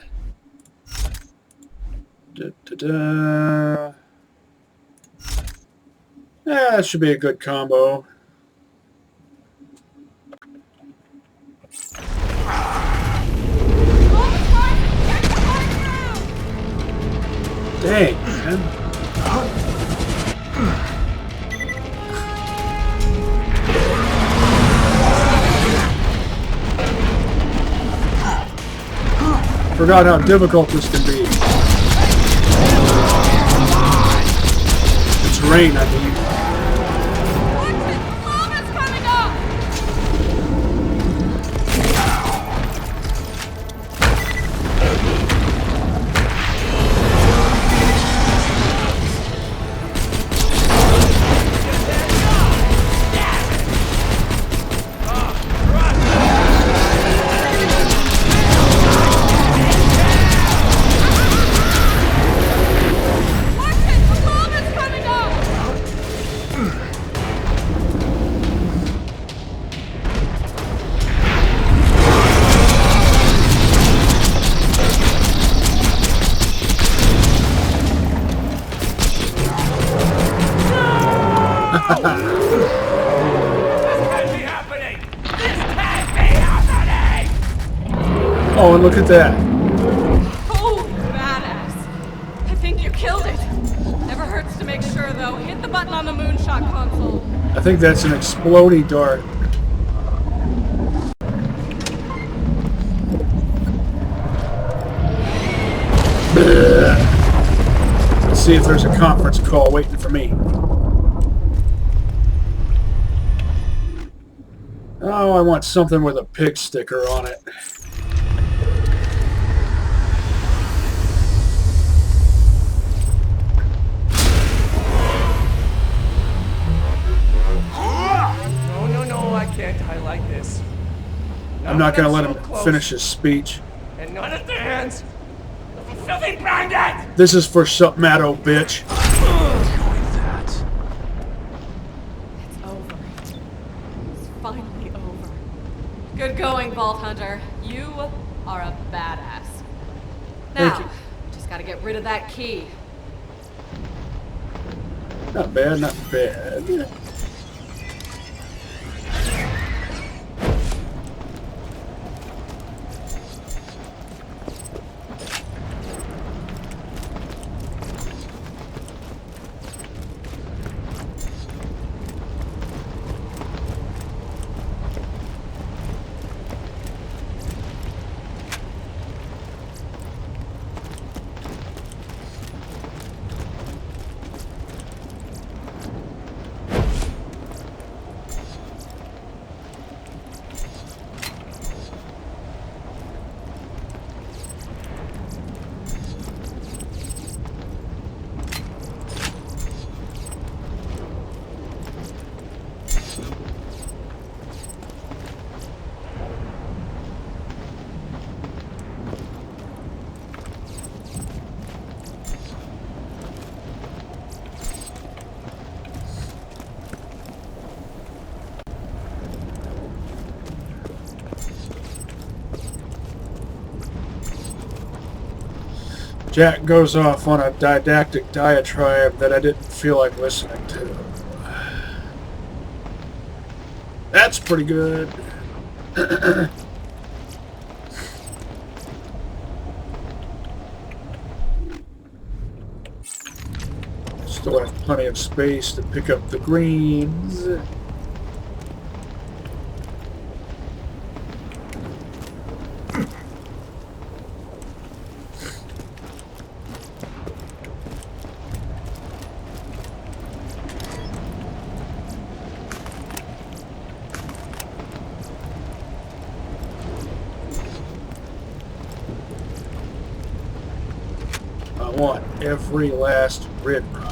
yeah, that should be a good combo. Dang, man. Forgot how difficult this can be. The terrain, I mean. Lava's coming up! Oh, and look at that. Oh, badass. I think you killed it. Never hurts to make sure, though. Hit the button on the moonshot console. I think that's an explodey dart. Let's see if there's a conference call waiting for me. Oh, I want something with a pig sticker on it. No, I can't highlight this. I'm not going to let him finish his speech. And not at the hands of a filthy bandit! This is for Submato, bitch. It's over. It's finally over. Good going, Vault Hunter. You are a badass. Thank you. Now, just gotta get rid of that key. Not bad, not bad. Jack goes off on a didactic diatribe that I didn't feel like listening to. That's pretty good. Still have plenty of space to pick up the greens. I want every last red rock.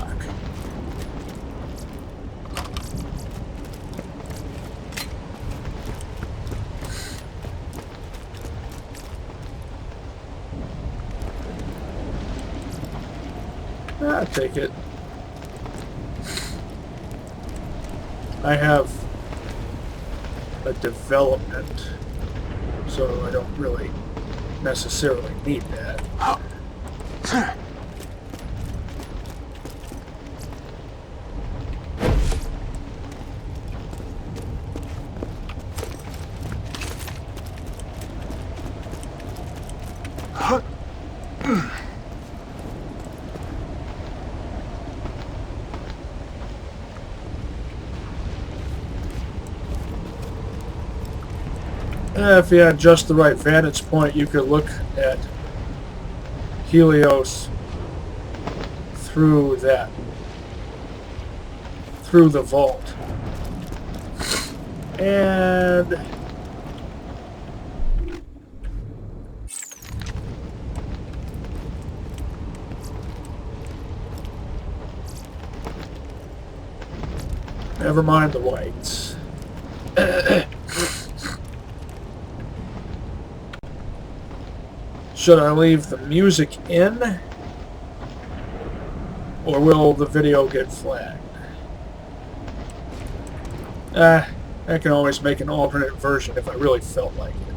I'll take it. I have a development, so I don't really necessarily need that. If you had just the right vantage point, you could look at Helios through the vault. And never mind the whites. Should I leave the music in, or will the video get flagged? I can always make an alternate version if I really felt like it.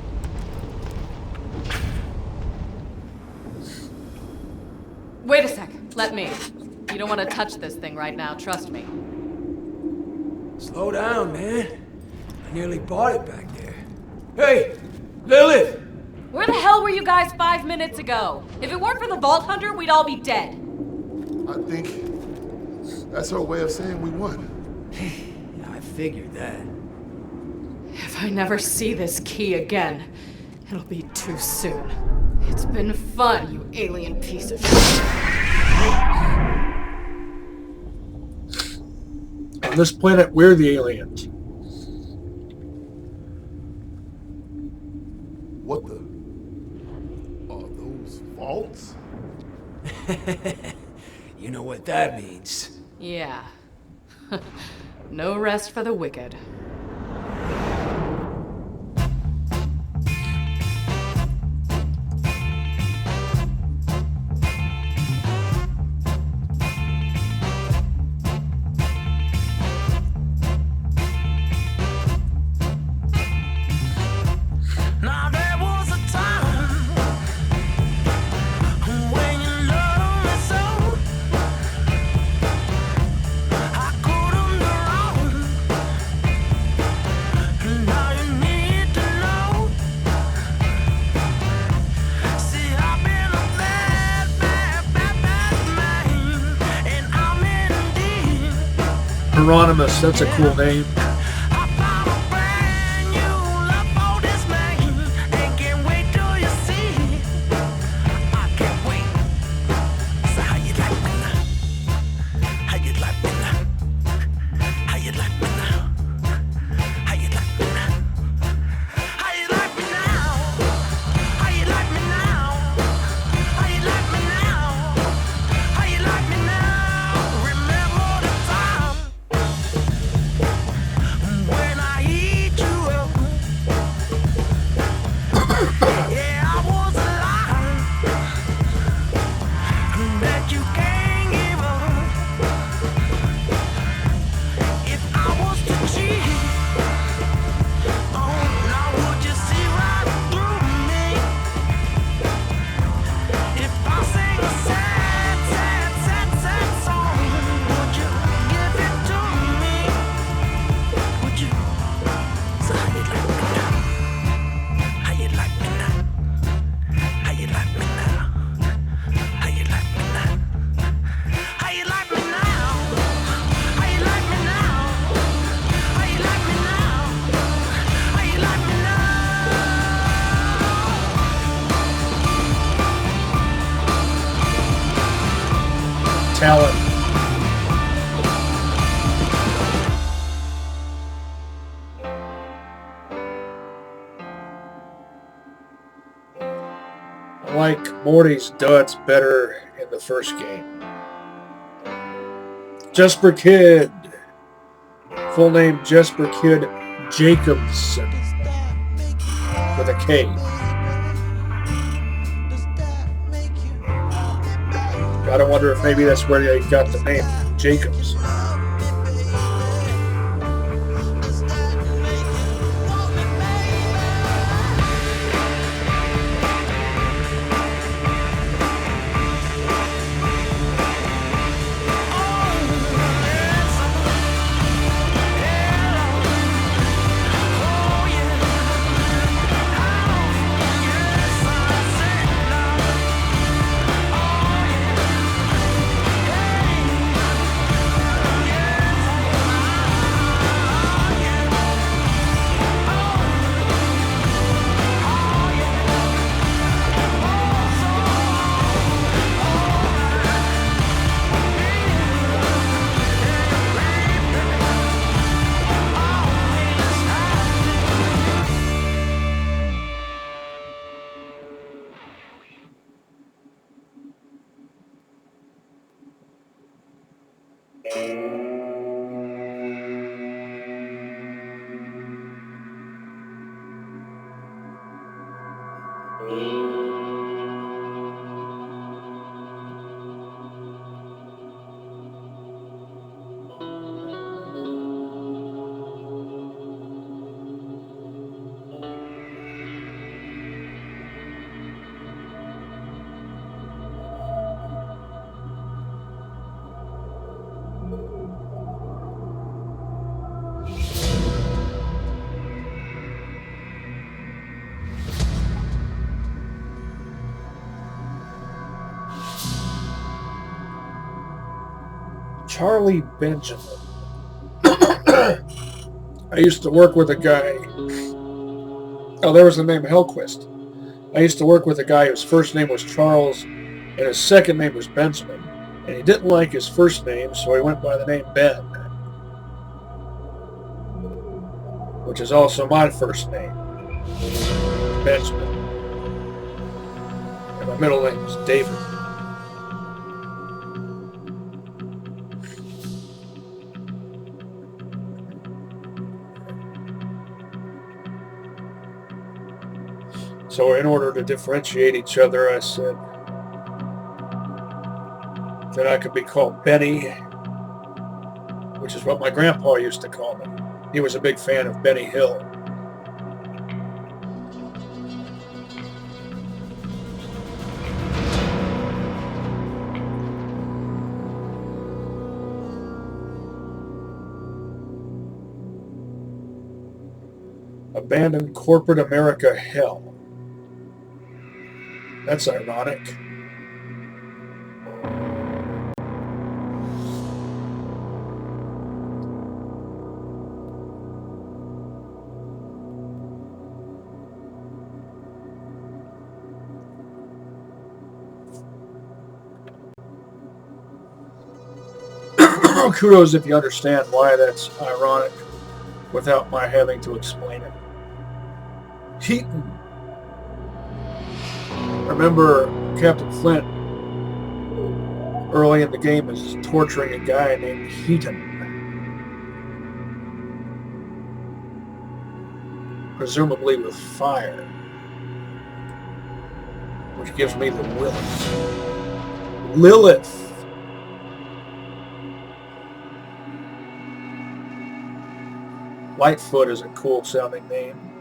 Wait a sec. Let me. You don't want to touch this thing right now, trust me. Slow down, man. I nearly bought it back there. Hey, Lilith! Where the hell were you guys 5 minutes ago? If it weren't for the Vault Hunter, we'd all be dead. I think that's her way of saying we won. Yeah, I figured that. If I never see this key again, it'll be too soon. It's been fun, you alien piece of shit. On this planet, we're the aliens. What the? Are those vaults? You know what that means. Yeah. No rest for the wicked. Hieronymus, that's a cool name. talent. I like Morty's duds better in the first game. Jesper Kid. Full name Jesper Kid Jacobson. With a K. Gotta wonder if maybe that's where they got the name Jacobs. Charlie Benjamin. I used to work with a guy. Oh, there was the name Hellquist. I used to work with a guy whose first name was Charles and his second name was Benjamin. And he didn't like his first name, so he went by the name Ben, which is also my first name, Benjamin. And my middle name is David. So in order to differentiate each other, I said that I could be called Benny, which is what my grandpa used to call me. He was a big fan of Benny Hill. Abandoned corporate America hell. That's ironic. Kudos if you understand why that's ironic without my having to explain it. Heaton. Remember Captain Flint early in the game is torturing a guy named Heaton. Presumably with fire. Which gives me the Lilith. Lilith! Lightfoot is a cool sounding name.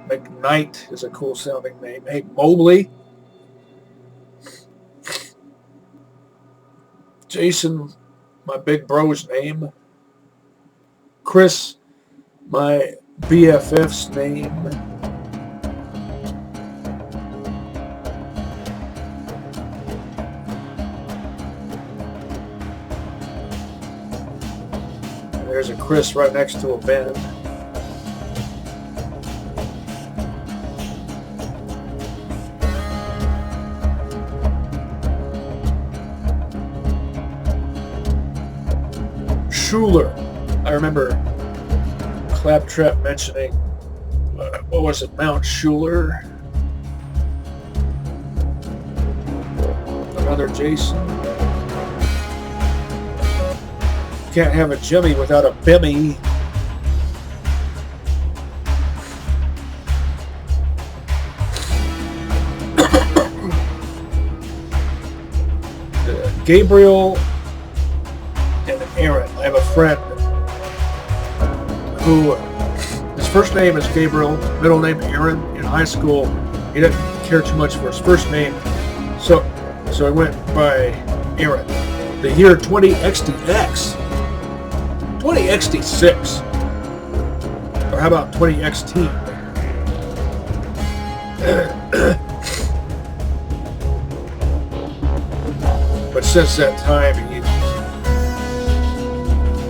McKnight is a cool sounding name. Hey, Mobley. Jason, my big bro's name. Chris, my BFF's name. And there's a Chris right next to a Ben. Schuler. I remember Claptrap mentioning, what was it, Mount Schuler? Another Jason. Can't have a Jimmy without a Bimmy. Gabriel and Aaron. I have a friend who, his first name is Gabriel, middle name Aaron. In high school, he didn't care too much for his first name, so I went by Aaron. The year 20XTX, 20XT6, or how about 20XT? But since that time,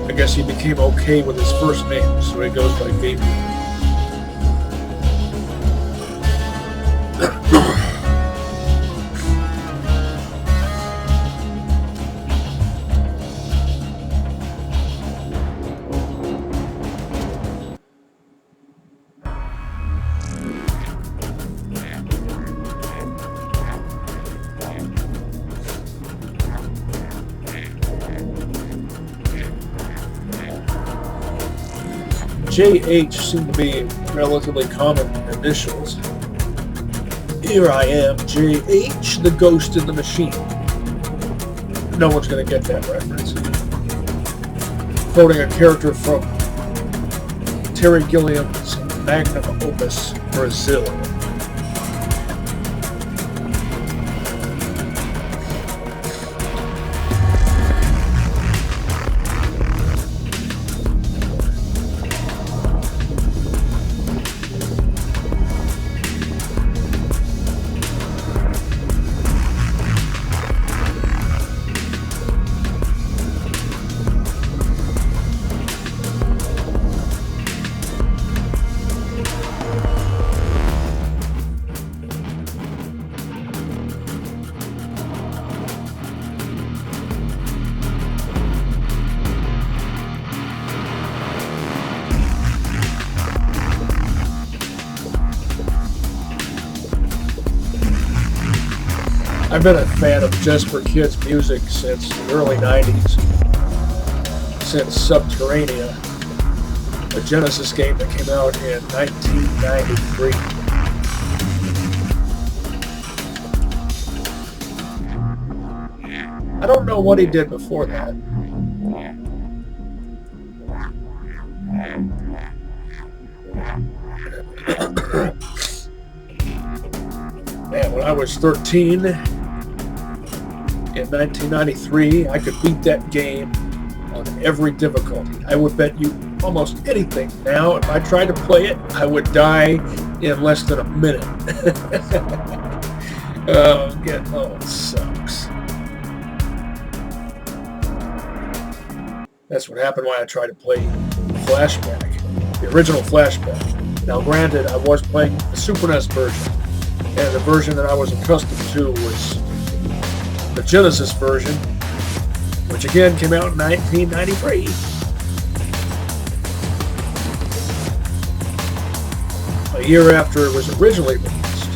I guess he became okay with his first name, so he goes by Gabriel. JH seem to be relatively common initials. Here I am, JH, the ghost in the machine. No one's going to get that reference. Quoting a character from Terry Gilliam's magnum opus, Brazil. I've been a fan of Just for Kids music since the early 90s, since Subterranea, a Genesis game that came out in 1993. I don't know what he did before that. Man, when I was 13, in 1993, I could beat that game on every difficulty. I would bet you almost anything. Now, if I tried to play it, I would die in less than a minute. It sucks. That's what happened when I tried to play Flashback, the original Flashback. Now, granted, I was playing the Super NES version, and the version that I was accustomed to was the Genesis version, which again came out in 1993. A year after it was originally released.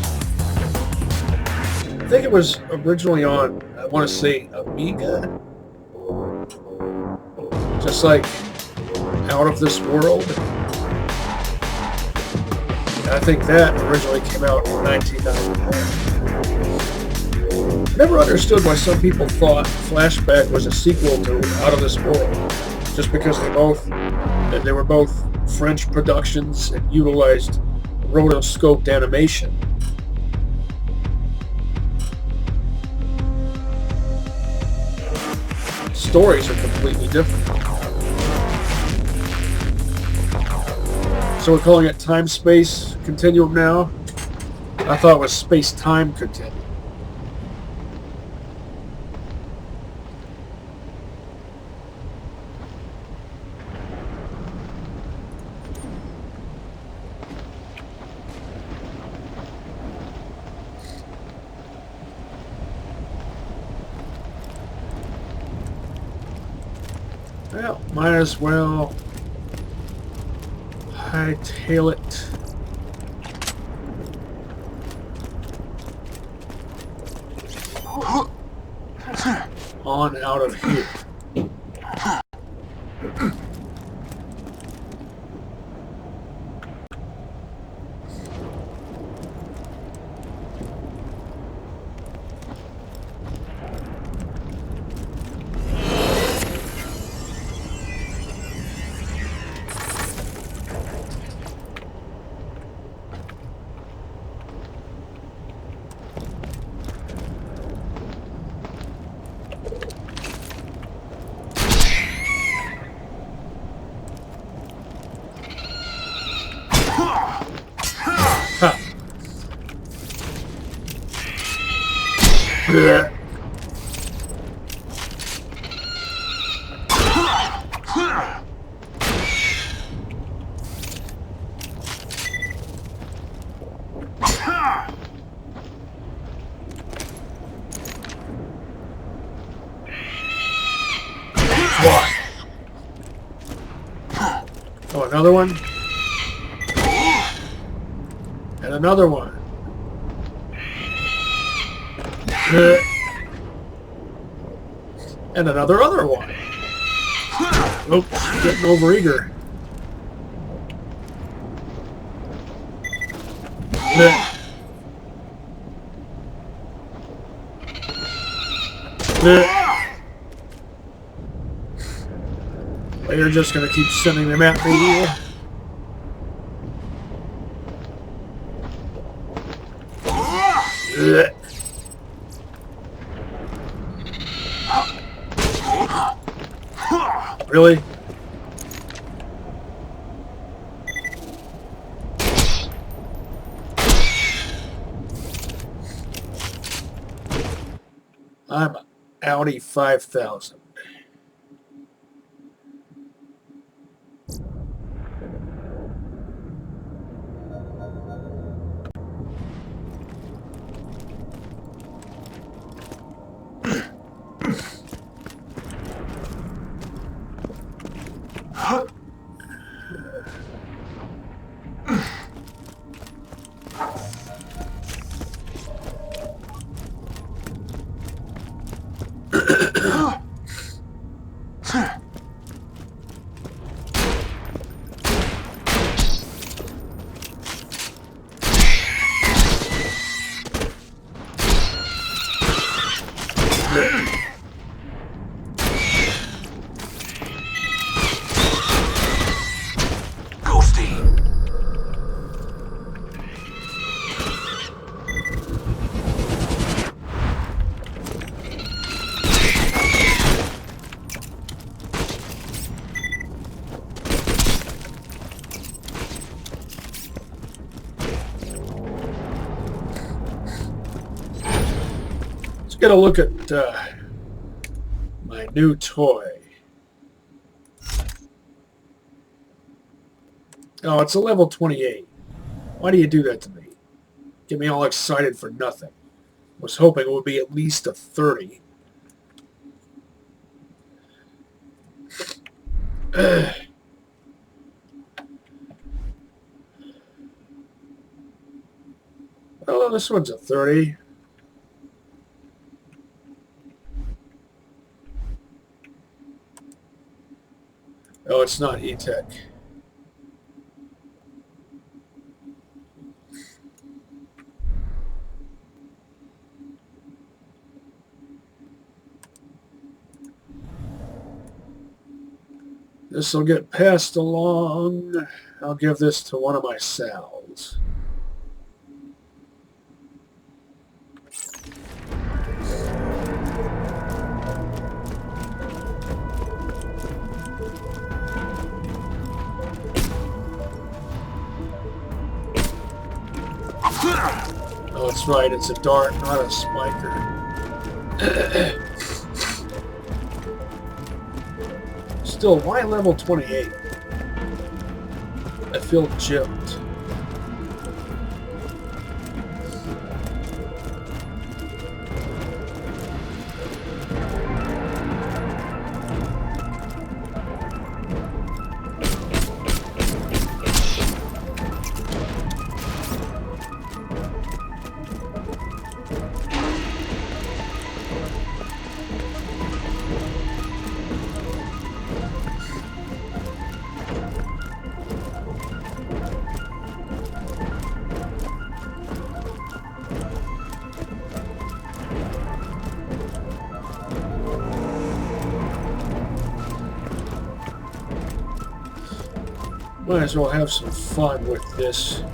I think it was originally on, I want to say, Amiga. Just like Out of This World. And I think that originally came out in 1991. Never understood why some people thought Flashback was a sequel to Out of This World, just because they were both French productions and utilized rotoscoped animation. Stories are completely different. So we're calling it Time-Space Continuum now? I thought it was Space-Time Continuum. Well, might as well hightail it. On out of here. Yeah. Oh, another one? And another one. And another one. Oops, getting overeager. You're just gonna keep sending them at me. Really? I'm Audi 5000. Get a look at my new toy. Oh, it's a level 28. Why do you do that to me? Get me all excited for nothing. Was hoping it would be at least a 30. Oh, this one's a 30. Oh, it's not E-Tech. This will get passed along. I'll give this to one of my Sals. Oh, that's right, it's a dart, not a spiker. Still, why level 28? I feel gypped. Might as well have some fun with this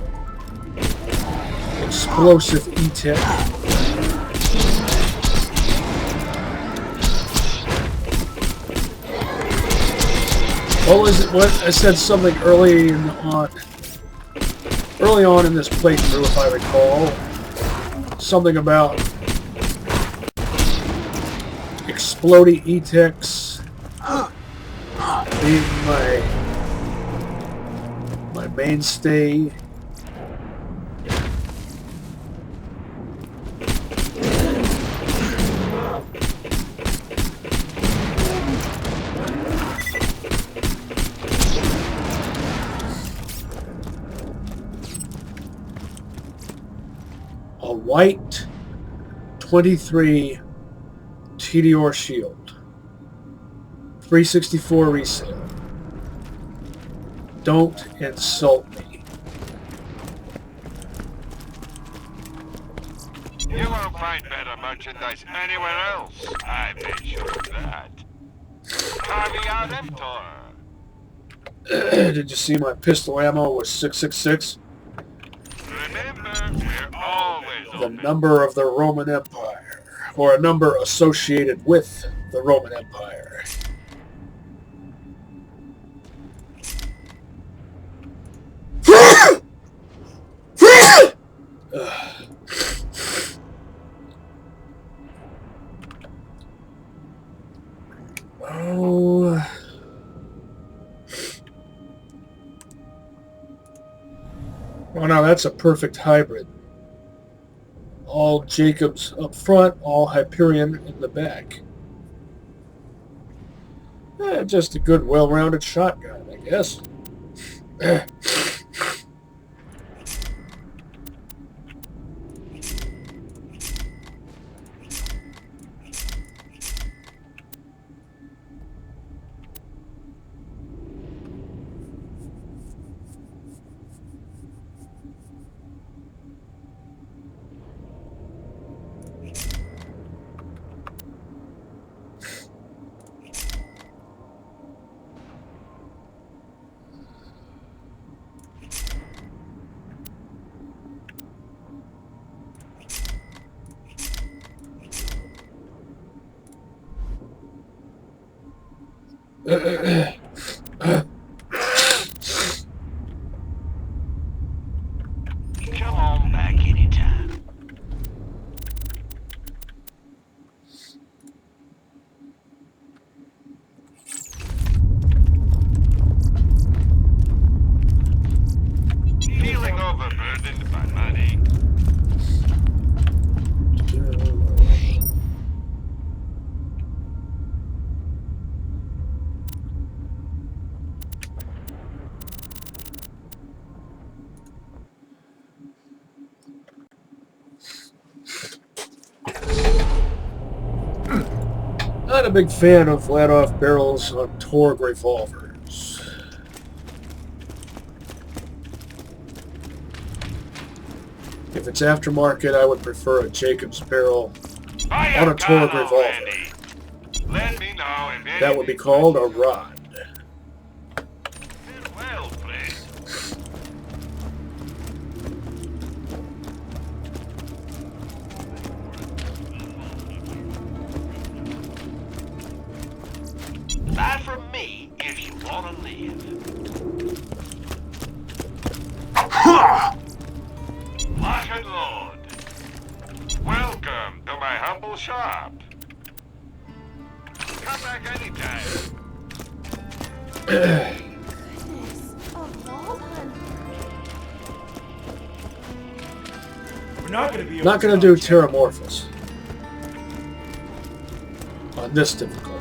explosive E-tech. Well, is it what I said something early on in this playthrough, if I recall, something about exploding E-techs being my mainstay. A white 23 TDR shield. 364 resale. Don't insult me. You won't find better merchandise anywhere else. I made sure of that. Caveat emptor. Did you see my pistol ammo was 666? Remember, we're always The number of the Roman Empire, or a number associated with the Roman Empire. Oh. Oh, now that's a perfect hybrid. All Jacobs up front, all Hyperion in the back. Just a good, well-rounded shotgun, I guess. Come on back anytime. Feeling overburdened by money. Not a big fan of let-off barrels on Torg revolvers. If it's aftermarket, I would prefer a Jacobs barrel on a Torg revolver. Let me know if That would be called a rod. well played. Buy from me if you want to live. Lock and load. Welcome to my humble shop. Come back anytime. We're not gonna be Not going to do Terramorphous on this difficulty.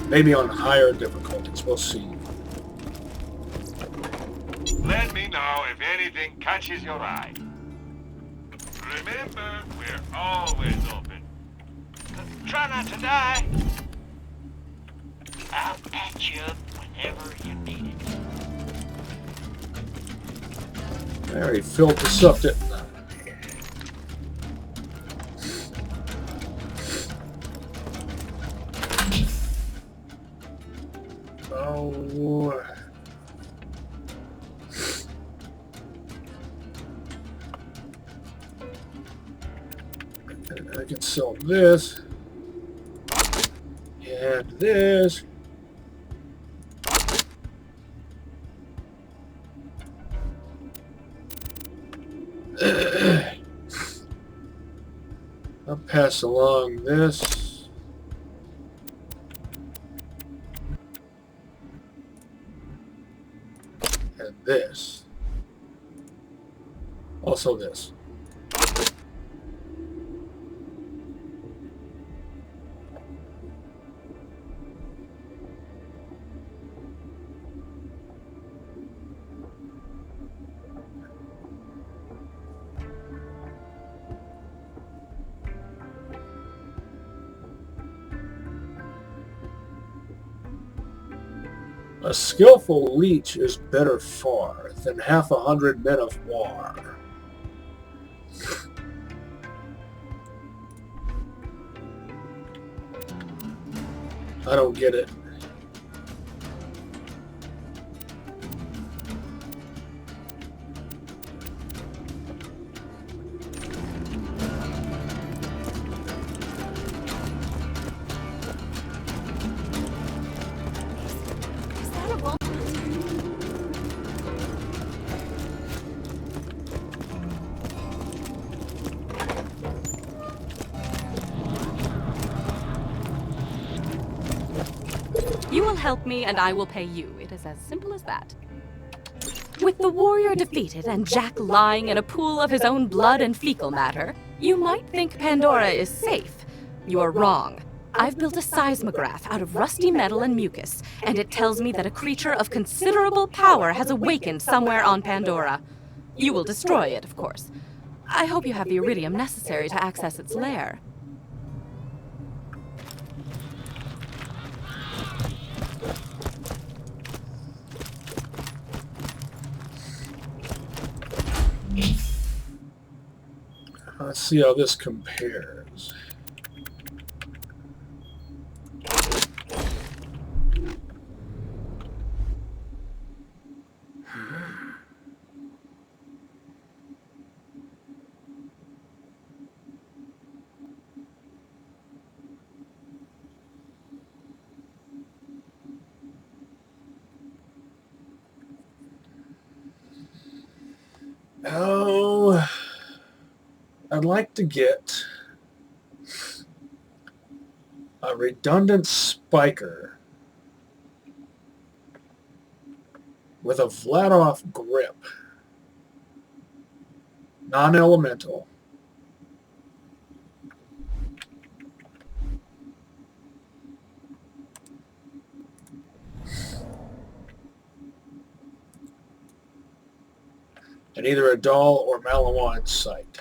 Maybe on higher difficulties. We'll see. Let me know if anything catches your eye. Remember, we're always open. Try not to die. I'll patch you up whenever you need it. I already filled this up, didn't I? Oh. can sell this. And this. I'll pass along this. And this. Also this. A skillful leech is better far than 100 men of war. I don't get it. You will help me, and I will pay you. It is as simple as that. With the warrior defeated and Jack lying in a pool of his own blood and fecal matter, you might think Pandora is safe. You are wrong. I've built a seismograph out of rusty metal and mucus, and it tells me that a creature of considerable power has awakened somewhere on Pandora. You will destroy it, of course. I hope you have the iridium necessary to access its lair. Let's see how this compares. Oh, I'd like to get a redundant spiker with a flat-off grip, non-elemental. And either a doll or Malawan sight.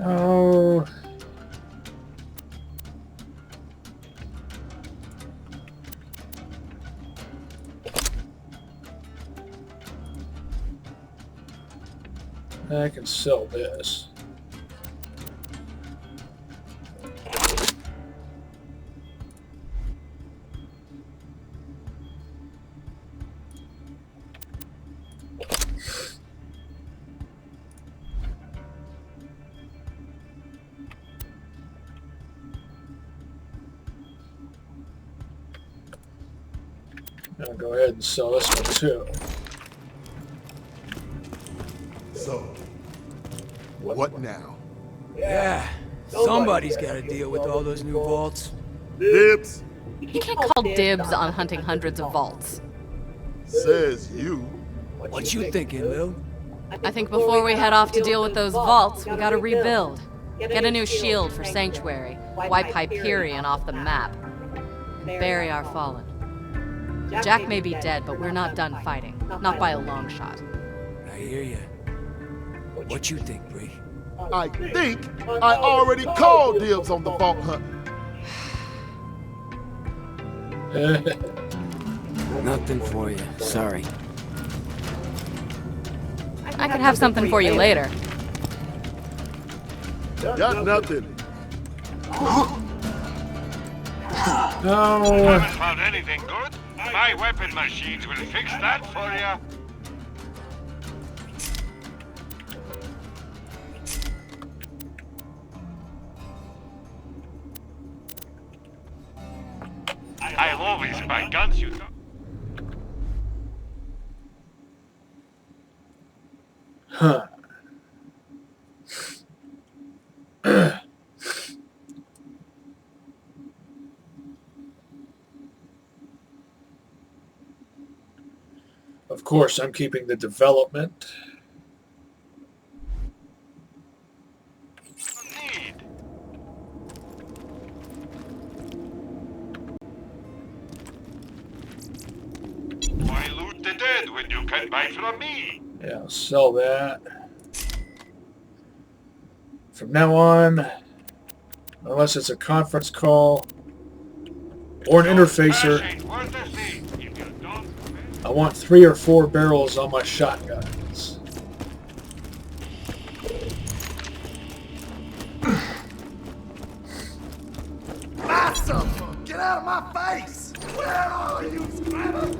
Oh. I can sell this. I'll go ahead and sell this one too. So, what now? Yeah, somebody's got to deal with all those new vaults. Dibs, You can't call dibs on hunting hundreds of vaults. says you. What you thinking, Lil? I think before we head off to deal with those vaults, we gotta rebuild. Get a new shield for Sanctuary, wipe Hyperion off the map, and bury our fallen. Jack may be dead, but we're not done fighting. Not by a long shot. I hear ya. What you think, Bree? I think I already called dibs on the vault hunt. Nothing for you. Sorry. I could have something for you later. Got nothing. No. Haven't found anything good? My weapon machines will fix that for you. I'll always buy guns, you know. Huh. Of course, I'm keeping the development. Need. Why loot the dead when you can buy from me? Yeah, I'll sell that. From now on, unless it's a conference call or an interfacer, I want 3 or 4 barrels on my shotguns. Buy something! Get out of my face! Where are you, scrabber?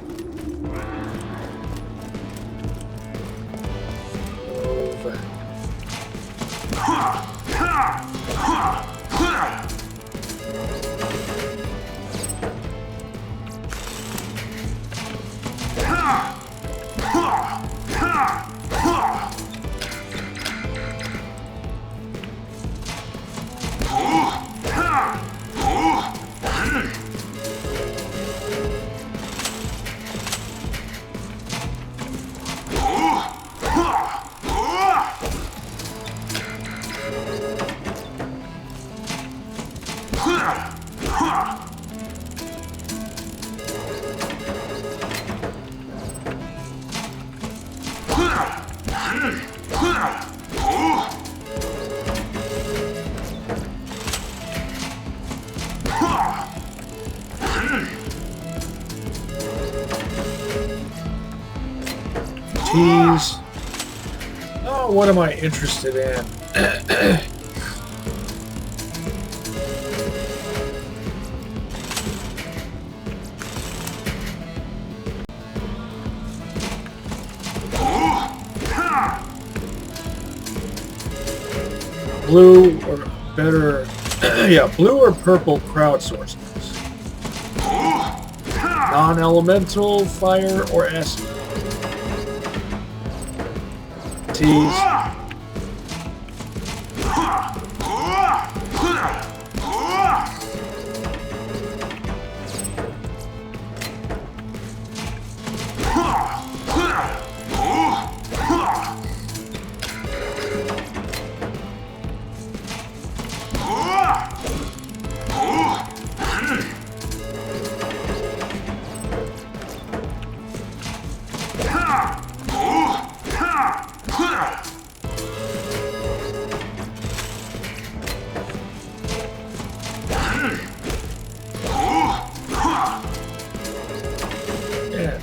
Tease. Oh, what am I interested in? Blue or better, yeah, blue or purple crowdsourcing. Non-elemental, fire, or acid. Tease.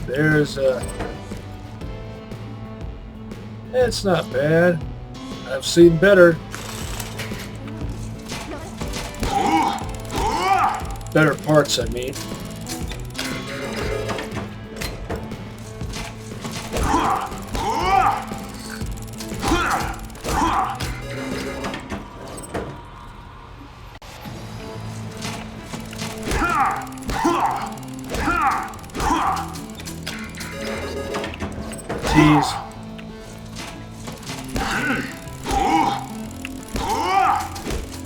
There's a... It's not bad. I've seen better. Better parts, I mean. Tease.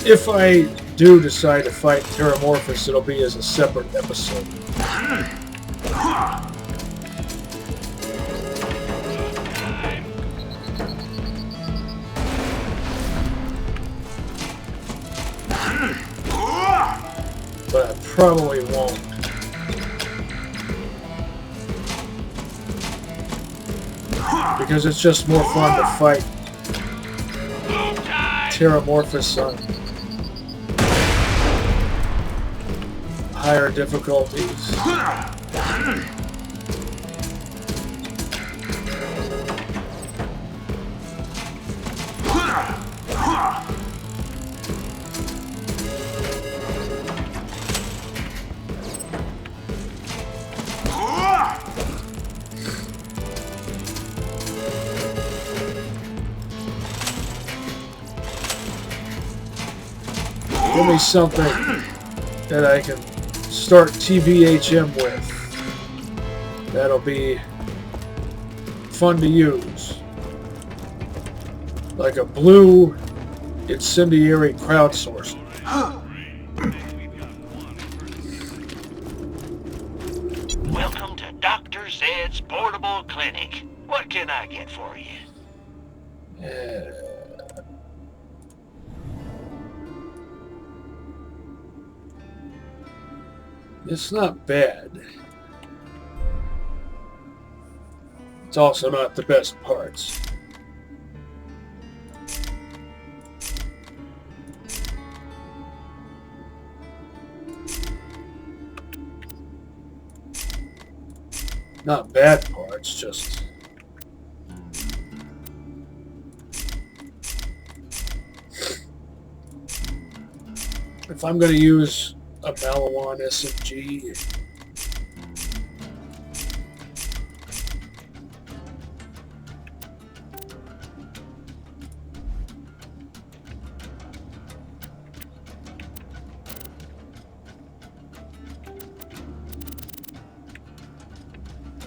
If I do decide to fight Terramorphous, it'll be as a separate episode. But I probably won't. Because it's just more fun to fight Terramorphous on higher difficulties. Give me something that I can start TVHM with. That'll be fun to use. Like a blue incendiary crowdsourcer. Welcome to Dr. Zed's portable clinic. What can I get for you? It's not bad. It's also not the best parts. Not bad parts, just... If I'm going to use a Malawan SMG,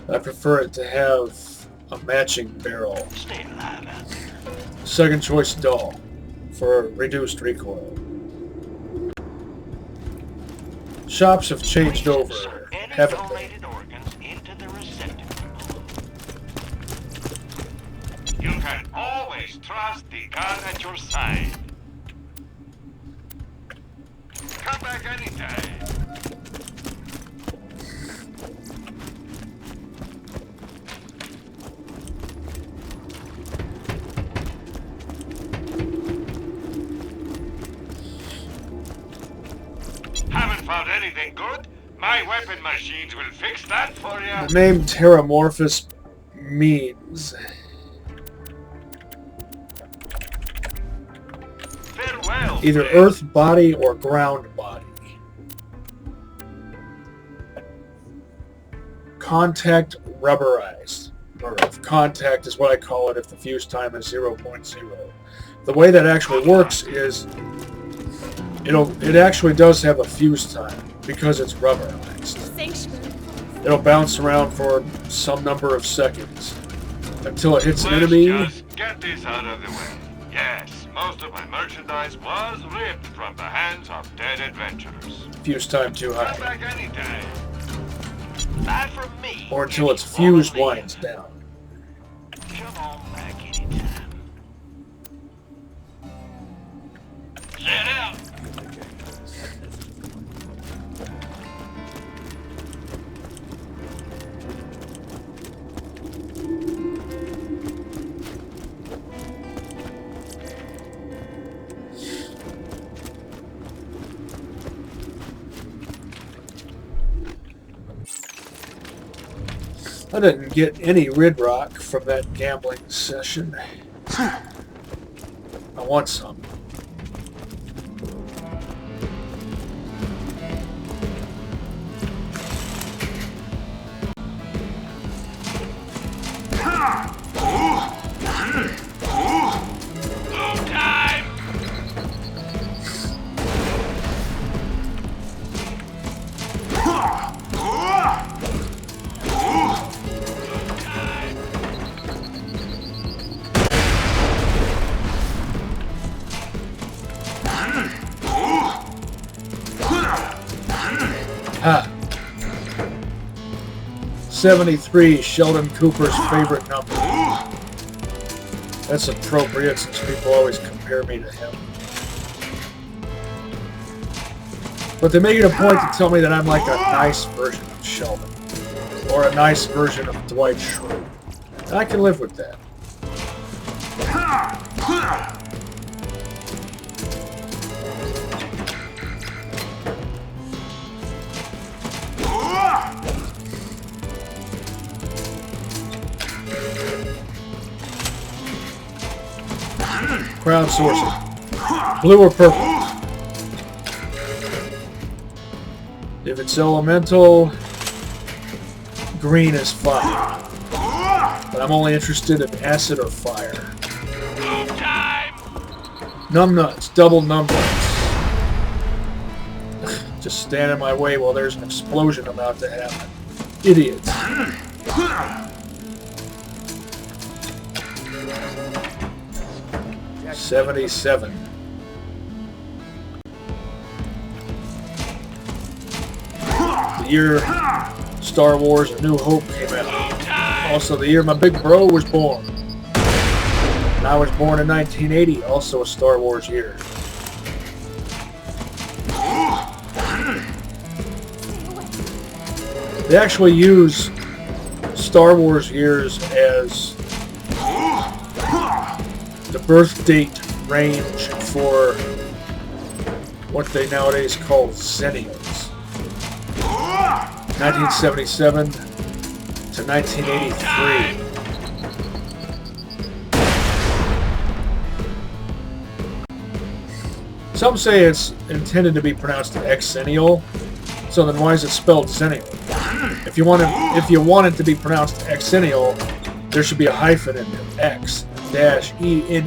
I prefer it to have a matching barrel. Stay alive out there. Second choice dull for reduced recoil. Shops have changed over, haven't they? Organs into the receptacle. You can always trust the gun at your side. Come back anytime. Haven't found anything good? My weapon machines will fix that for you. The name Terramorphous means Farewell, either friend. earth body or ground body. Contact rubberized. Or contact is what I call it if the fuse time is 0.0. The way that actually works is it actually does have a fuse time because it's rubberized. It'll bounce around for some number of seconds until it hits an enemy. Let's just get this out of the way. Yes, most of my merchandise was ripped from the hands of dead adventurers. Fuse time too Come high. back anytime. Not from me. Or until its fuse winds down. Come on back anytime. Set out. I didn't get any Rid Rock from that gambling session. I want some. Ah. 73, Sheldon Cooper's favorite number. That's appropriate since people always compare me to him. But they make it a point to tell me that I'm like a nice version of Sheldon. Or a nice version of Dwight Schrute. I can live with that. Crowdsourcing. Blue or purple? If it's elemental, green is fire. But I'm only interested in acid or fire. Numbnuts, double numbnuts. Just stand in my way while there's an explosion about to happen. Idiots. $77. The year Star Wars A New Hope came out. Also the year my big bro was born. And I was born in 1980, also a Star Wars year. They actually use Star Wars years as the birth date range for what they nowadays call Zennials. 1977 to 1983. Some say it's intended to be pronounced Xennial, so then why is it spelled Zennial? If you want it to be pronounced Xennial, there should be a hyphen in there. X-E-N-N-I-L-I-A-L.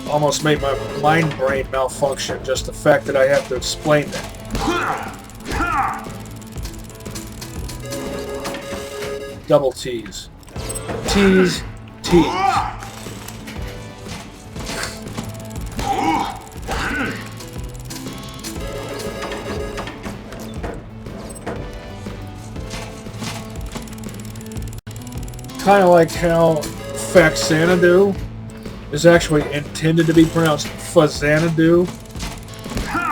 Almost made my mind brain malfunction, just the fact that I have to explain that. Double T's. T's. T's. Kind of like how Faxanadu is actually intended to be pronounced Fazanadu.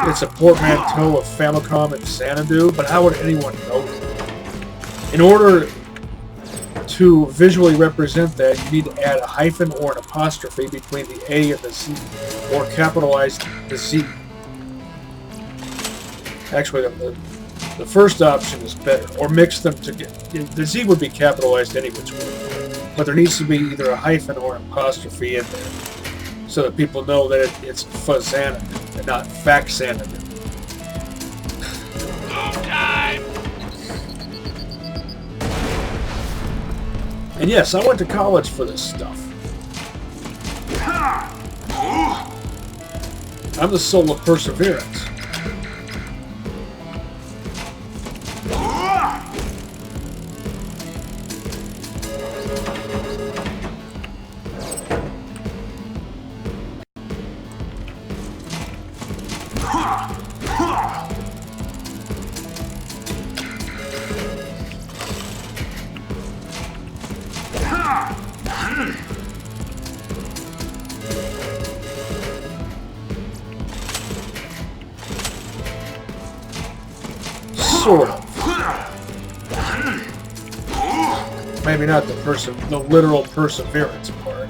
It's a portmanteau of Famicom and Xanadu, but how would anyone know that? In order to visually represent that, you need to add a hyphen or an apostrophe between the A and the Z, or capitalize the Z. Actually, the first option is better, or mix them together. The Z would be capitalized any which way, but there needs to be either a hyphen or an apostrophe in there, so that people know that it's Fazanadu and not Faxanadu. And yes, I went to college for this stuff. I'm the soul of perseverance. Sort of. Maybe not the literal perseverance part.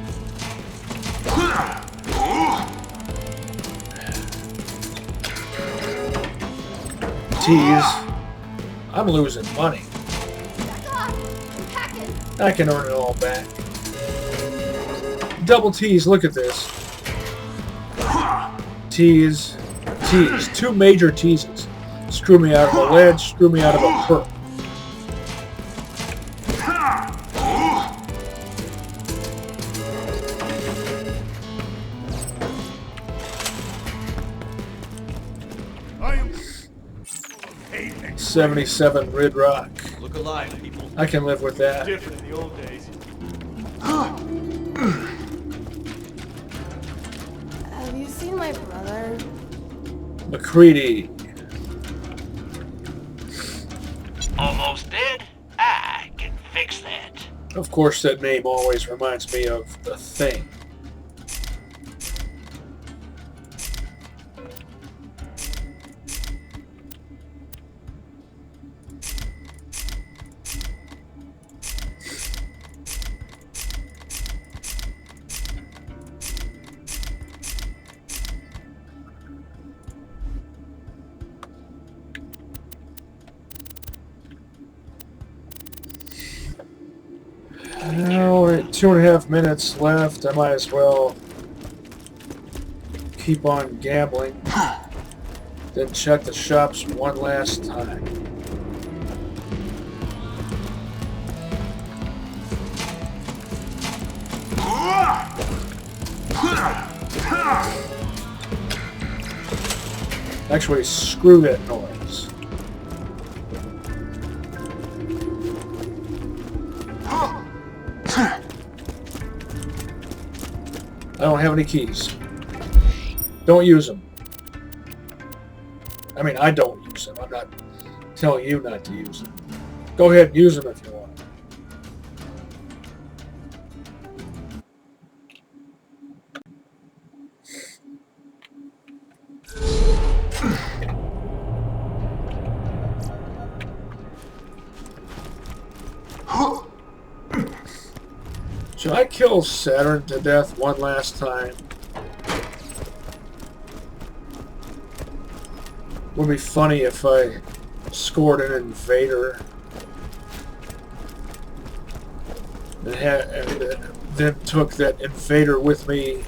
T's. I'm losing money. I can earn it all back. Double T's, look at this. T's. T's. Two major teases. Screw me out of a lead, screw me out of a perp. I am 77 Rid Rock. Look alive, people. I can live with that. Different in the old days. Have you seen my brother? McCready. Almost dead? I can fix that. Of course, that name always reminds me of The Thing. Only 2.5 minutes left. I might as well keep on gambling. Then check the shops one last time. Actually, screw that noise. I don't have any keys. Don't use them. I mean, I don't use them. I'm not telling you not to use them. Go ahead and use them if you want. Should I kill Saturn to death one last time? Would be funny if I scored an invader and then took that invader with me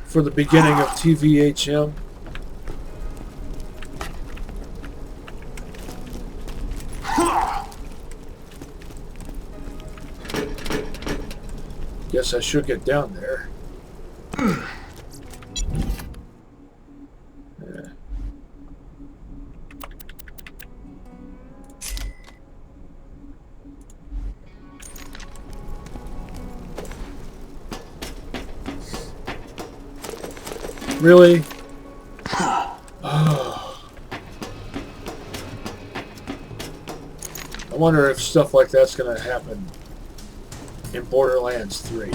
for the beginning of TVHM. Guess I should get down there. Yeah. Really? Oh. I wonder if stuff like that's going to happen in Borderlands 3.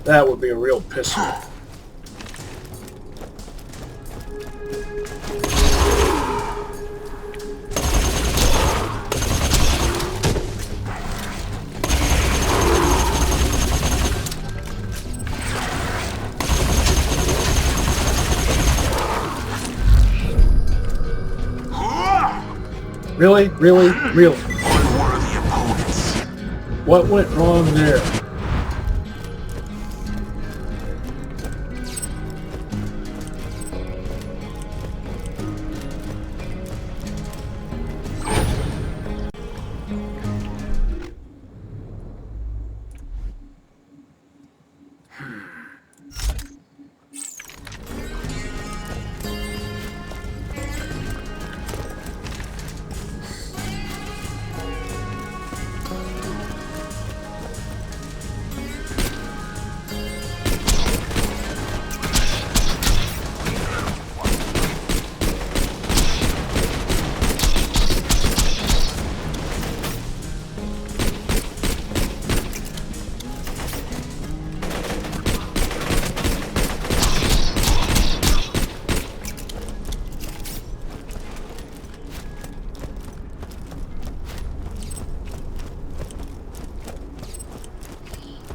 That would be a real piss off. Really? Really? Really? Unworthy opponents. What went wrong there?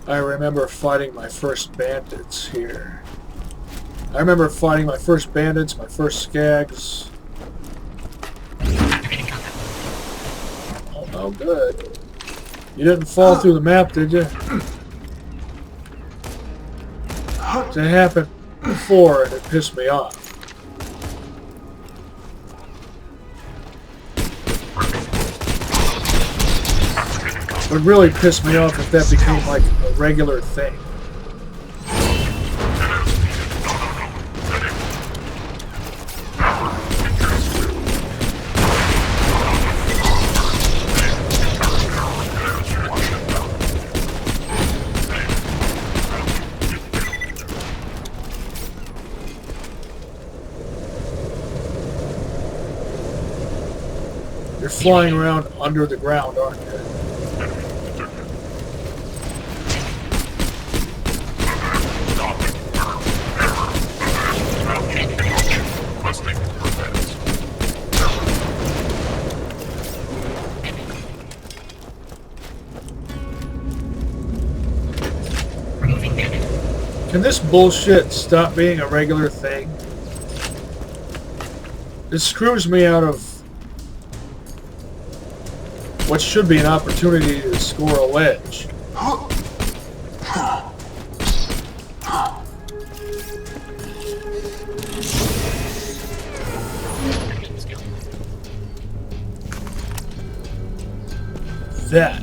I remember fighting my first bandits here. I remember fighting my first bandits, my first skags. Oh, good. You didn't fall through the map, did you? It happened before and it pissed me off. It would really piss me off if that became like a regular thing. You're flying around under the ground, aren't you? Can this bullshit stop being a regular thing? It screws me out of what should be an opportunity to score a ledge. That.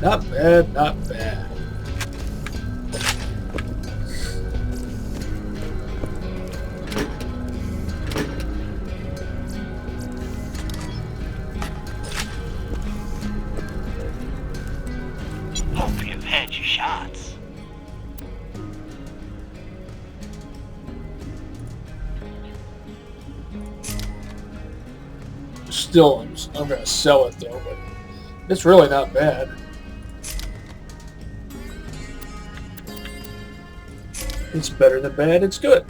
Not bad, not bad. Hope you've had your shots. Still, I'm gonna sell it though, but it's really not bad. It's better than bad, it's good.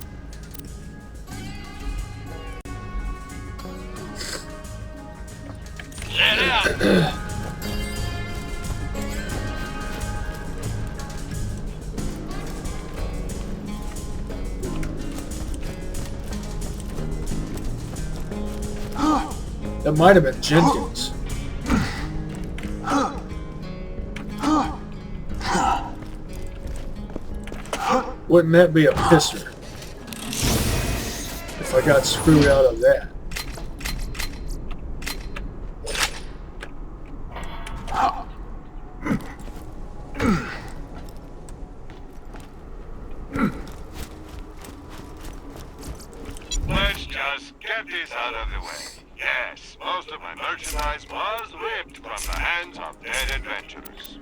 That might have been Jenkins. Wouldn't that be a pisser? If I got screwed out of that. Let's just get this out of the way. Yes, most of my merchandise was ripped from the hands of dead adventurers.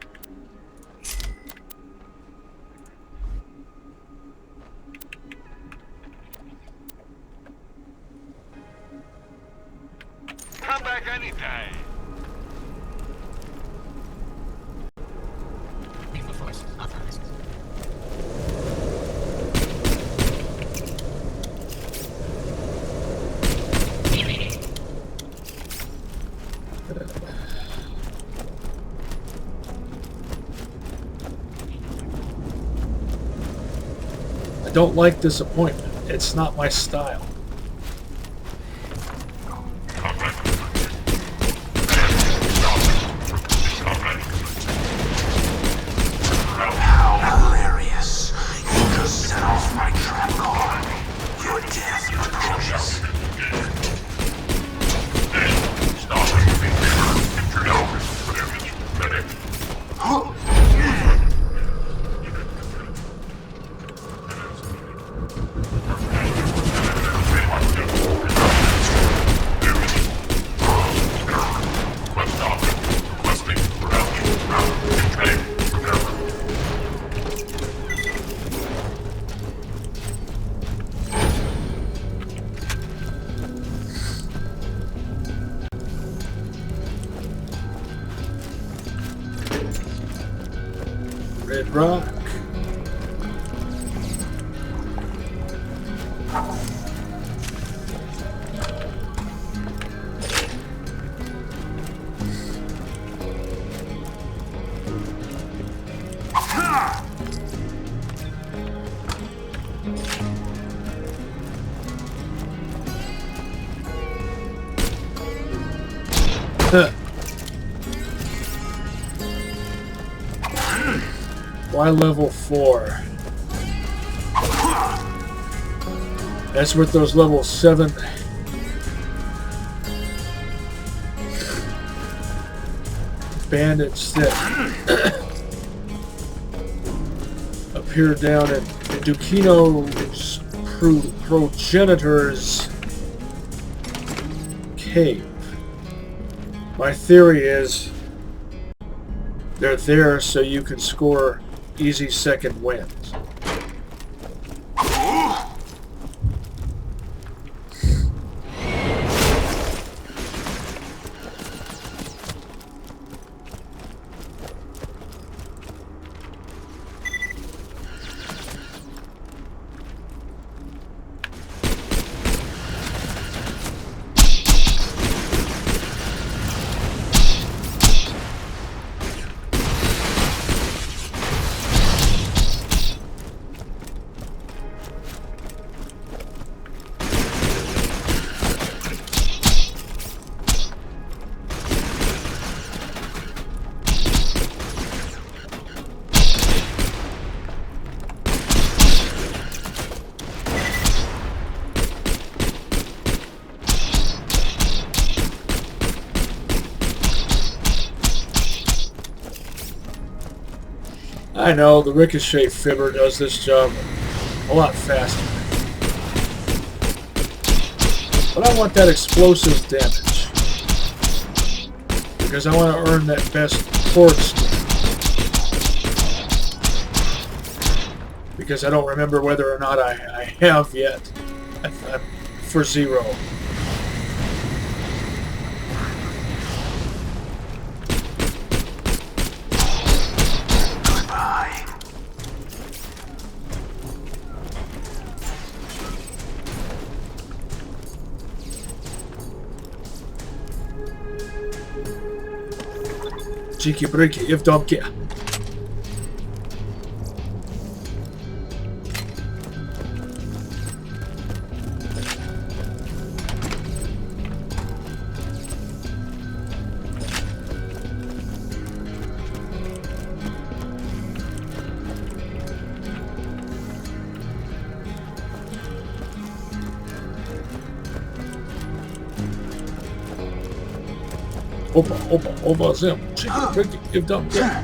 Come back anytime. I don't like disappointment. It's not my style. How hilarious. You just set off my trap card. Your death approaches. Red Rock. Why level 4? That's what those level 7 bandits that appear down at Dukino's progenitor's cave. My theory is they're there so you can score easy second wins. I know, the ricochet fibber does this job a lot faster. But I want that explosive damage. Because I want to earn that best torque score. Because I don't remember whether or not I have yet for Zer0. Cheeky breaky, if don't care. Over them. Chicken breaky, if don't care.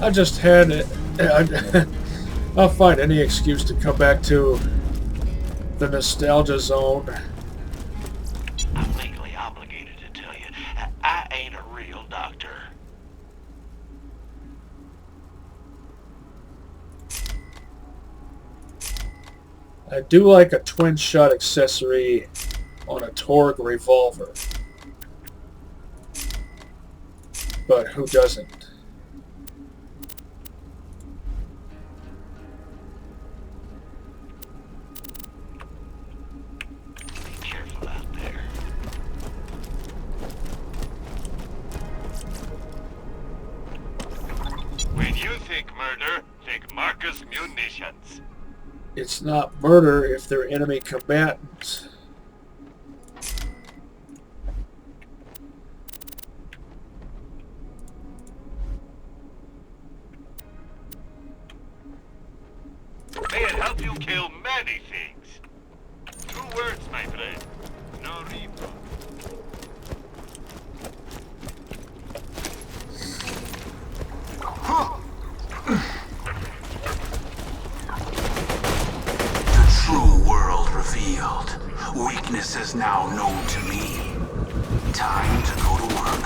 I just had it. I'll find any excuse to come back to the nostalgia zone. I'm legally obligated to tell you, I ain't a real doctor. I do like a twin shot accessory on a Torg revolver. But who doesn't? Munitions. It's not murder if they're enemy combatants. May it help you kill many things. 2 words, my friend. No repo. True world revealed. Weakness is now known to me. Time to go to work.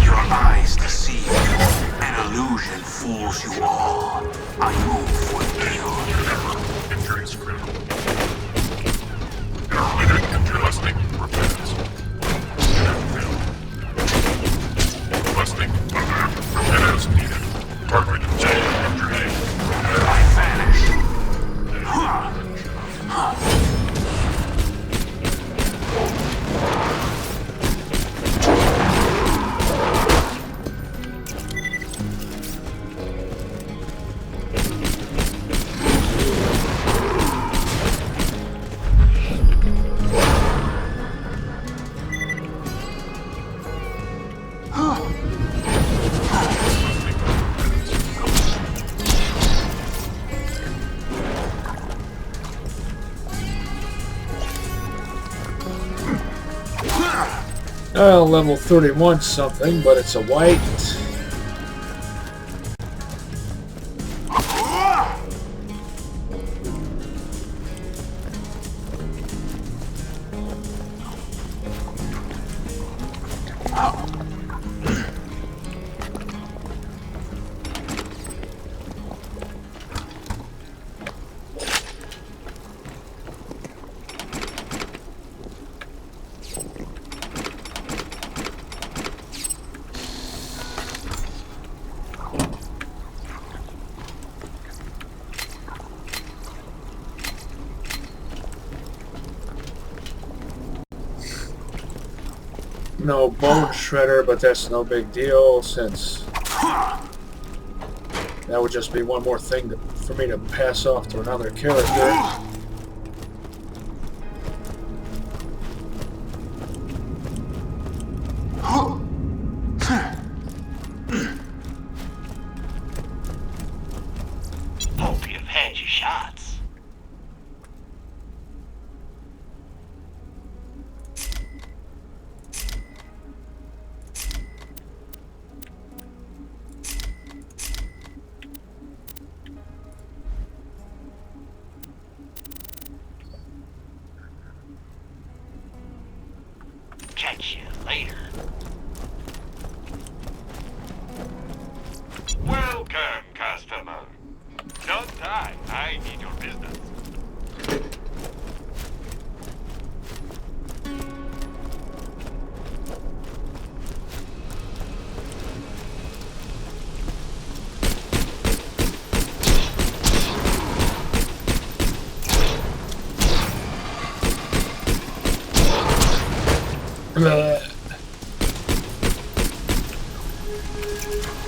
Your eyes deceive you. An illusion fools you all. I move for kill. Injury is critical. Requesting repairs. Requesting repairs needed. Target injury. I vanish. Level 31 something, but it's a white. No bone shredder, but that's no big deal since that would just be one more thing for me to pass off to another character. Hope you've had your shots. Catch you later. Welcome, customer. Don't die. I need your business.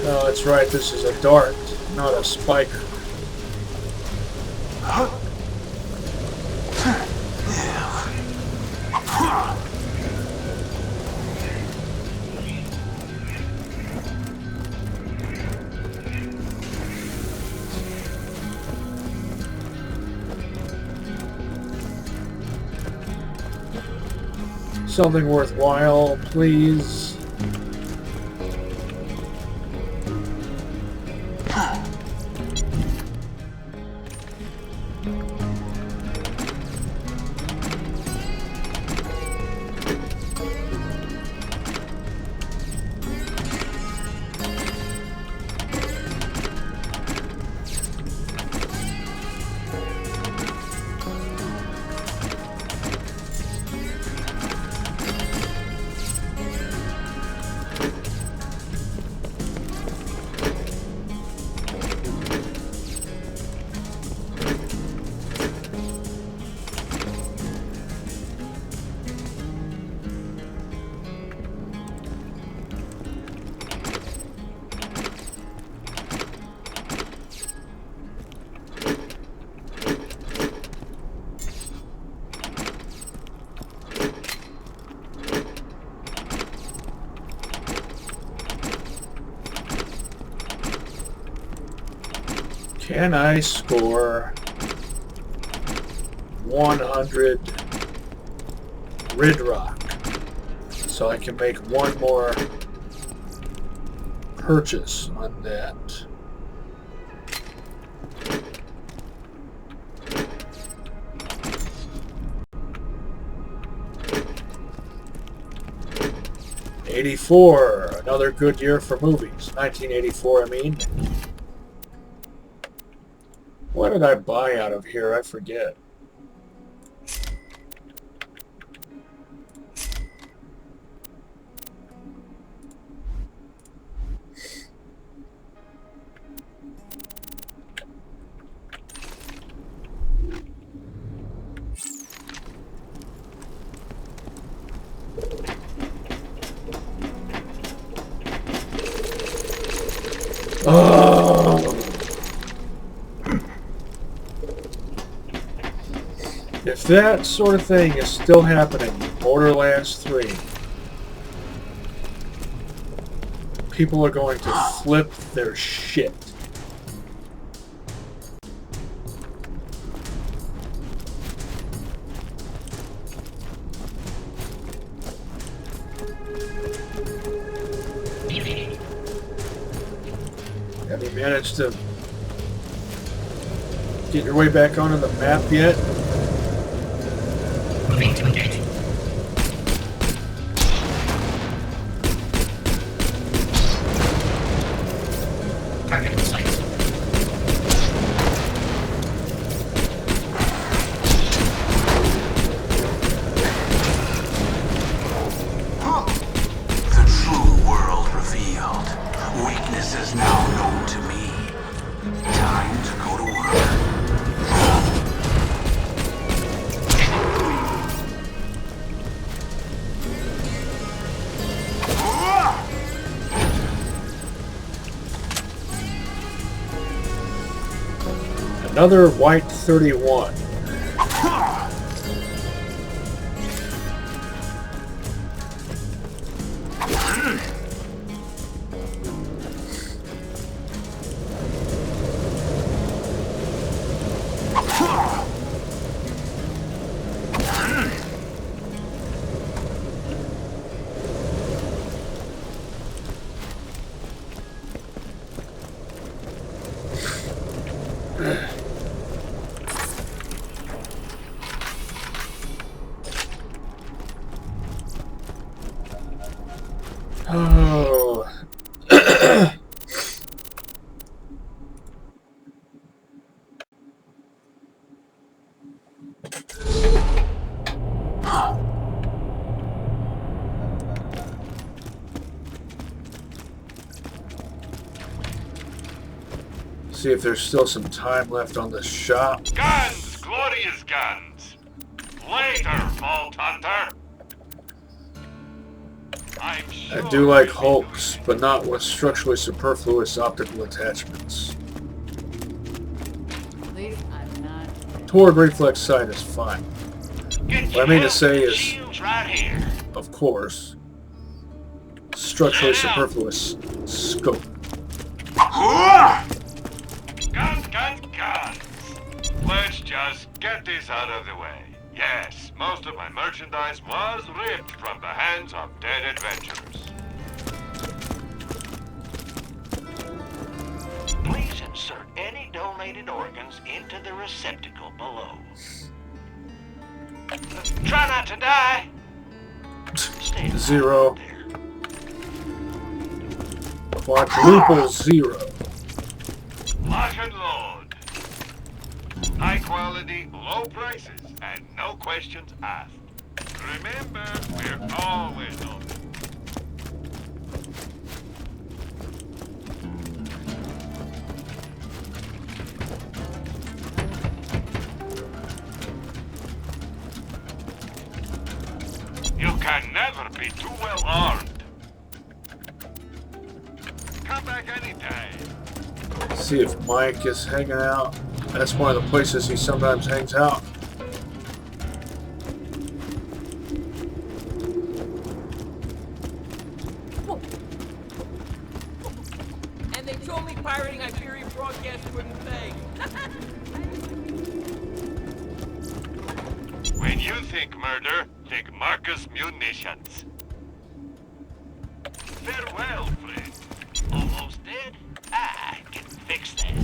No, that's right, this is a dart, not a spiker. Something worthwhile, please. Can I score 100 Ridrock so I can make one more purchase on that? '84, another good year for movies. 1984, I mean. What did I buy out of here? I forget. If that sort of thing is still happening, Borderlands 3, people are going to flip their shit. Have you managed to get your way back onto the map yet? Another white 31. Oh. See if there's still some time left on this shop. Guns! Glorious guns! Later, Vault Hunter! I'm sure I do like hulks, but not with structurally superfluous optical attachments. At least I'm not. Toward reflex sight is fine. What I mean to say is, shields right here. of course, structurally superfluous scope. Guns, guns, guns! Let's just get this out of the way. Yes, most of my merchandise was ripped from the hands of dead adventurers. Please insert any donated organs into the receptacle below. Try not to die! Zero. Quadruple zero. Lock and load. High quality, low prices, and no questions asked. Remember, we're always open. You can never be too well armed. Come back anytime. See if Mike is hanging out. That's one of the places he sometimes hangs out. And they told me pirating Hyperion broadcast wouldn't pay. When you think murder, think Marcus Munitions. Farewell, friend. Almost dead? I can fix that.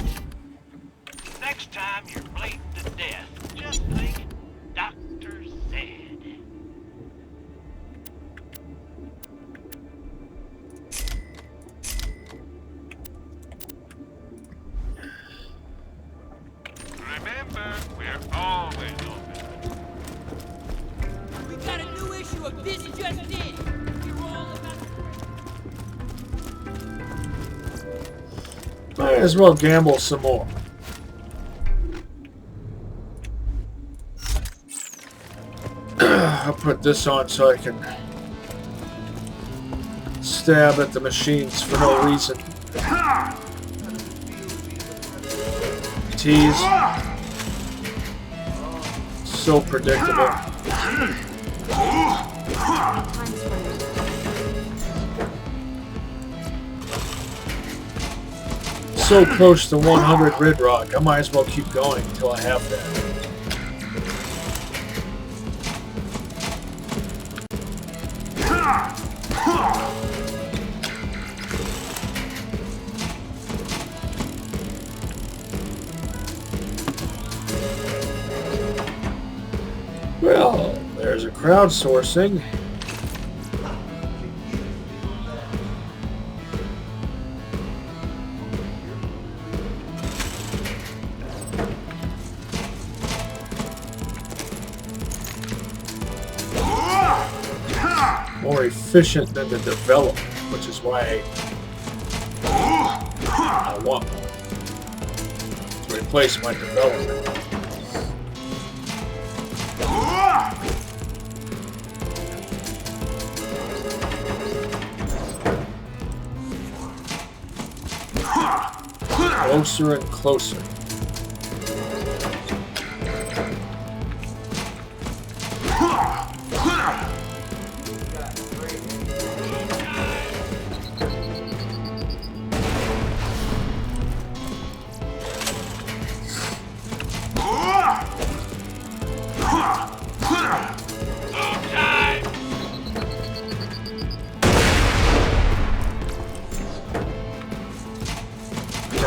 Next time you're bleeding to death, just think Dr. Zed. Remember, we're always open. We got a new issue of This Just In. You're all about... Might as well gamble some more. I'll put this on so I can stab at the machines for no reason. Tease. So predictable. So close to 100 grid rock, I might as well keep going until I have that. Well, there's a crowdsourcing. More efficient than the develop, which is why I want one to replace my development. Closer and closer.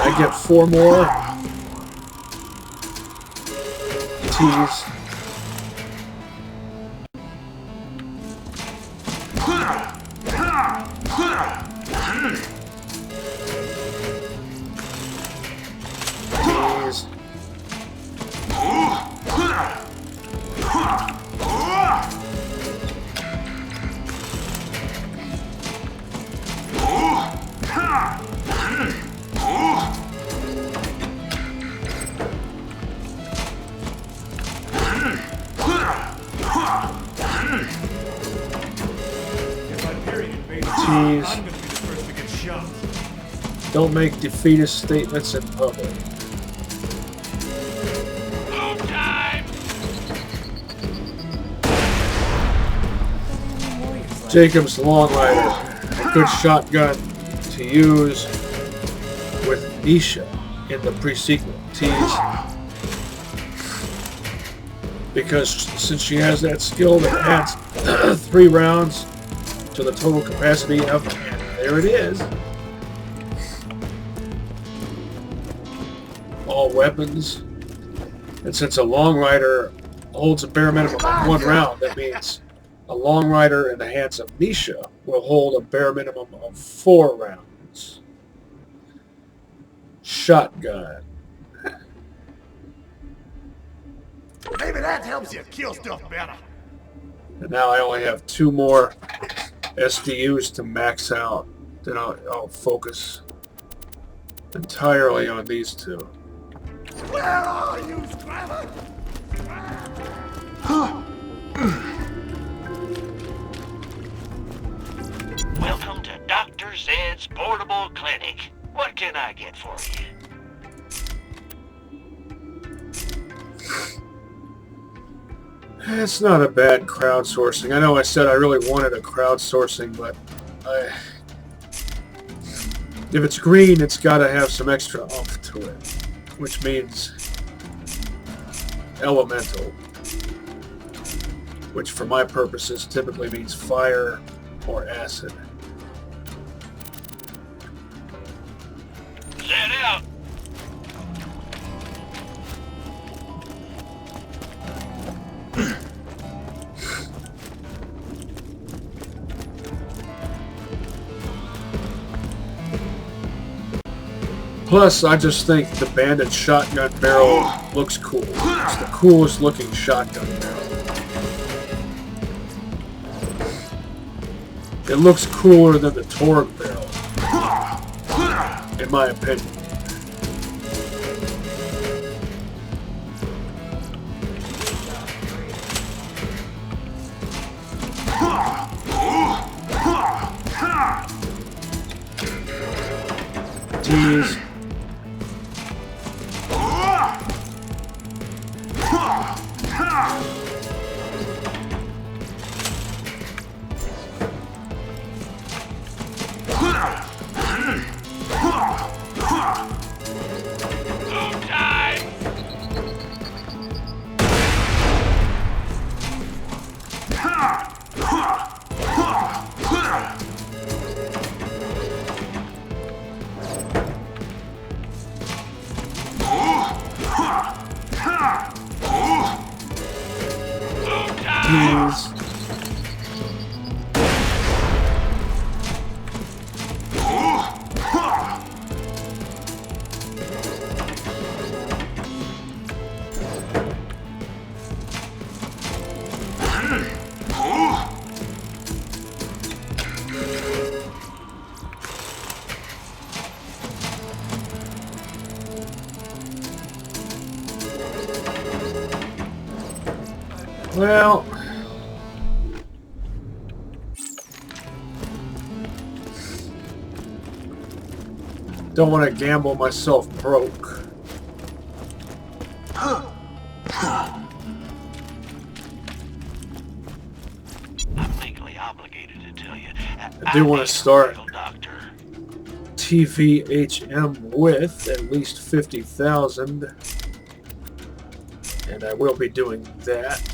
I get 4 more. Tease. Tease. Tease. I'm gonna be the first to get shot. Don't make defeatist statements in public. Jacob's Long Rider, a good shotgun to use with Nisha in the pre-sequel. Tease. Because since she has that skill that adds 3 rounds to the total capacity of, and there it is, all weapons. And since a Long Rider holds a bare minimum of 1 round, that means a Long Rider in the hands of Nisha will hold a bare minimum of 4 rounds. Shotgun. Maybe that helps you kill stuff better. And now I only have 2 more SDUs to max out. Then I'll focus entirely on these 2. Where are you, Scrabble? Welcome to Dr. Zed's Portable Clinic. What can I get for you? It's not a bad crowdsourcing. I know I said I really wanted a crowdsourcing, but if it's green, it's got to have some extra oomph to it, which means elemental, which for my purposes typically means fire or acid. Zed out. Plus, I just think the bandit shotgun barrel looks cool. It's the coolest looking shotgun barrel. It looks cooler than the Torg barrel, in my opinion. Tease. Well, don't want to gamble myself broke. I'm legally obligated to tell you. I do want to start TVHM with at least 50,000, and I will be doing that.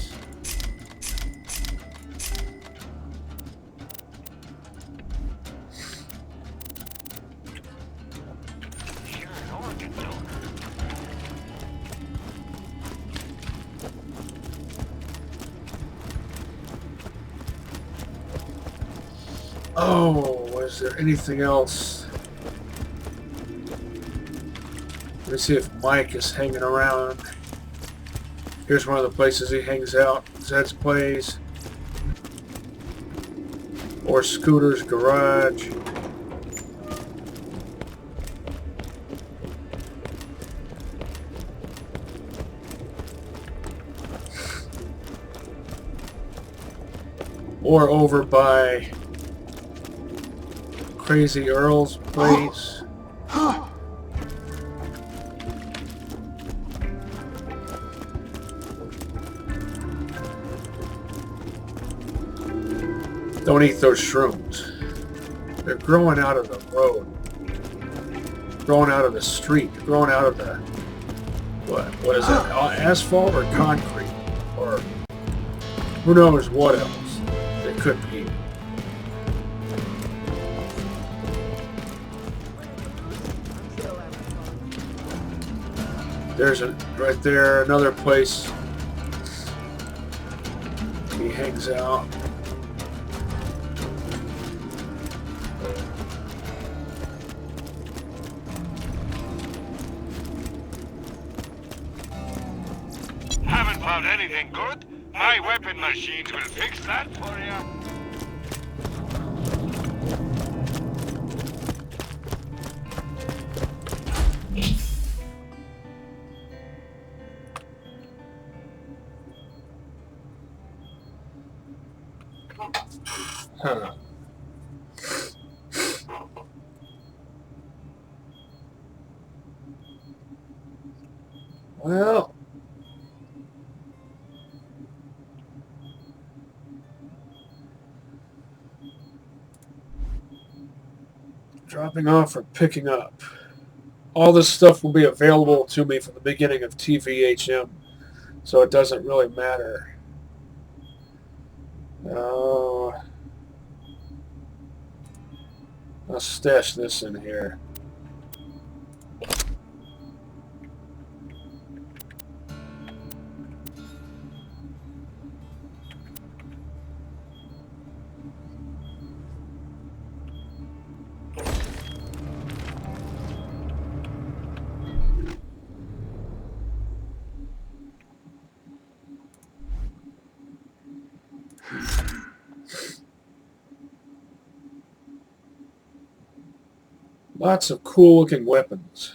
Oh, was there anything else? Let me see if Mike is hanging around. Here's one of the places he hangs out. Zed's Place. Or Scooter's Garage. Or over by Crazy Earl's place. Don't eat those shrooms. They're growing out of the road. Growing out of the street. Growing out of the... What is it? Asphalt or concrete? Or who knows what else they could be. There's right there another place he hangs out. Haven't found anything good? My weapon machines will fix that for you. Huh. Well, dropping off or picking up. All this stuff will be available to me from the beginning of TVHM, so it doesn't really matter. I'll stash this in here. Lots of cool looking weapons.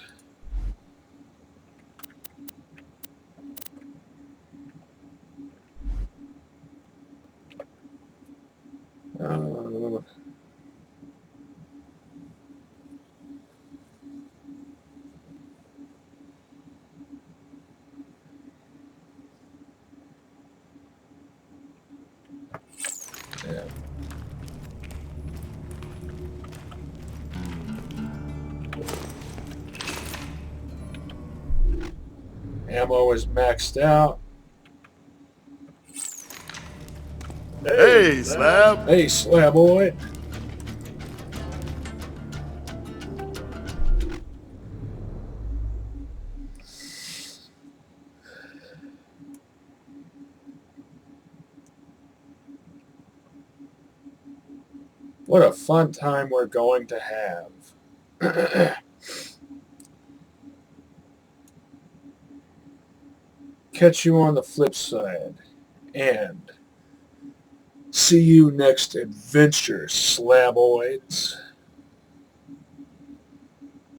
Yeah. Ammo is maxed out. Hey, Slab. Hey, Slab boy. What a fun time we're going to have. Catch you on the flip side. And see you next adventure, Slaboids.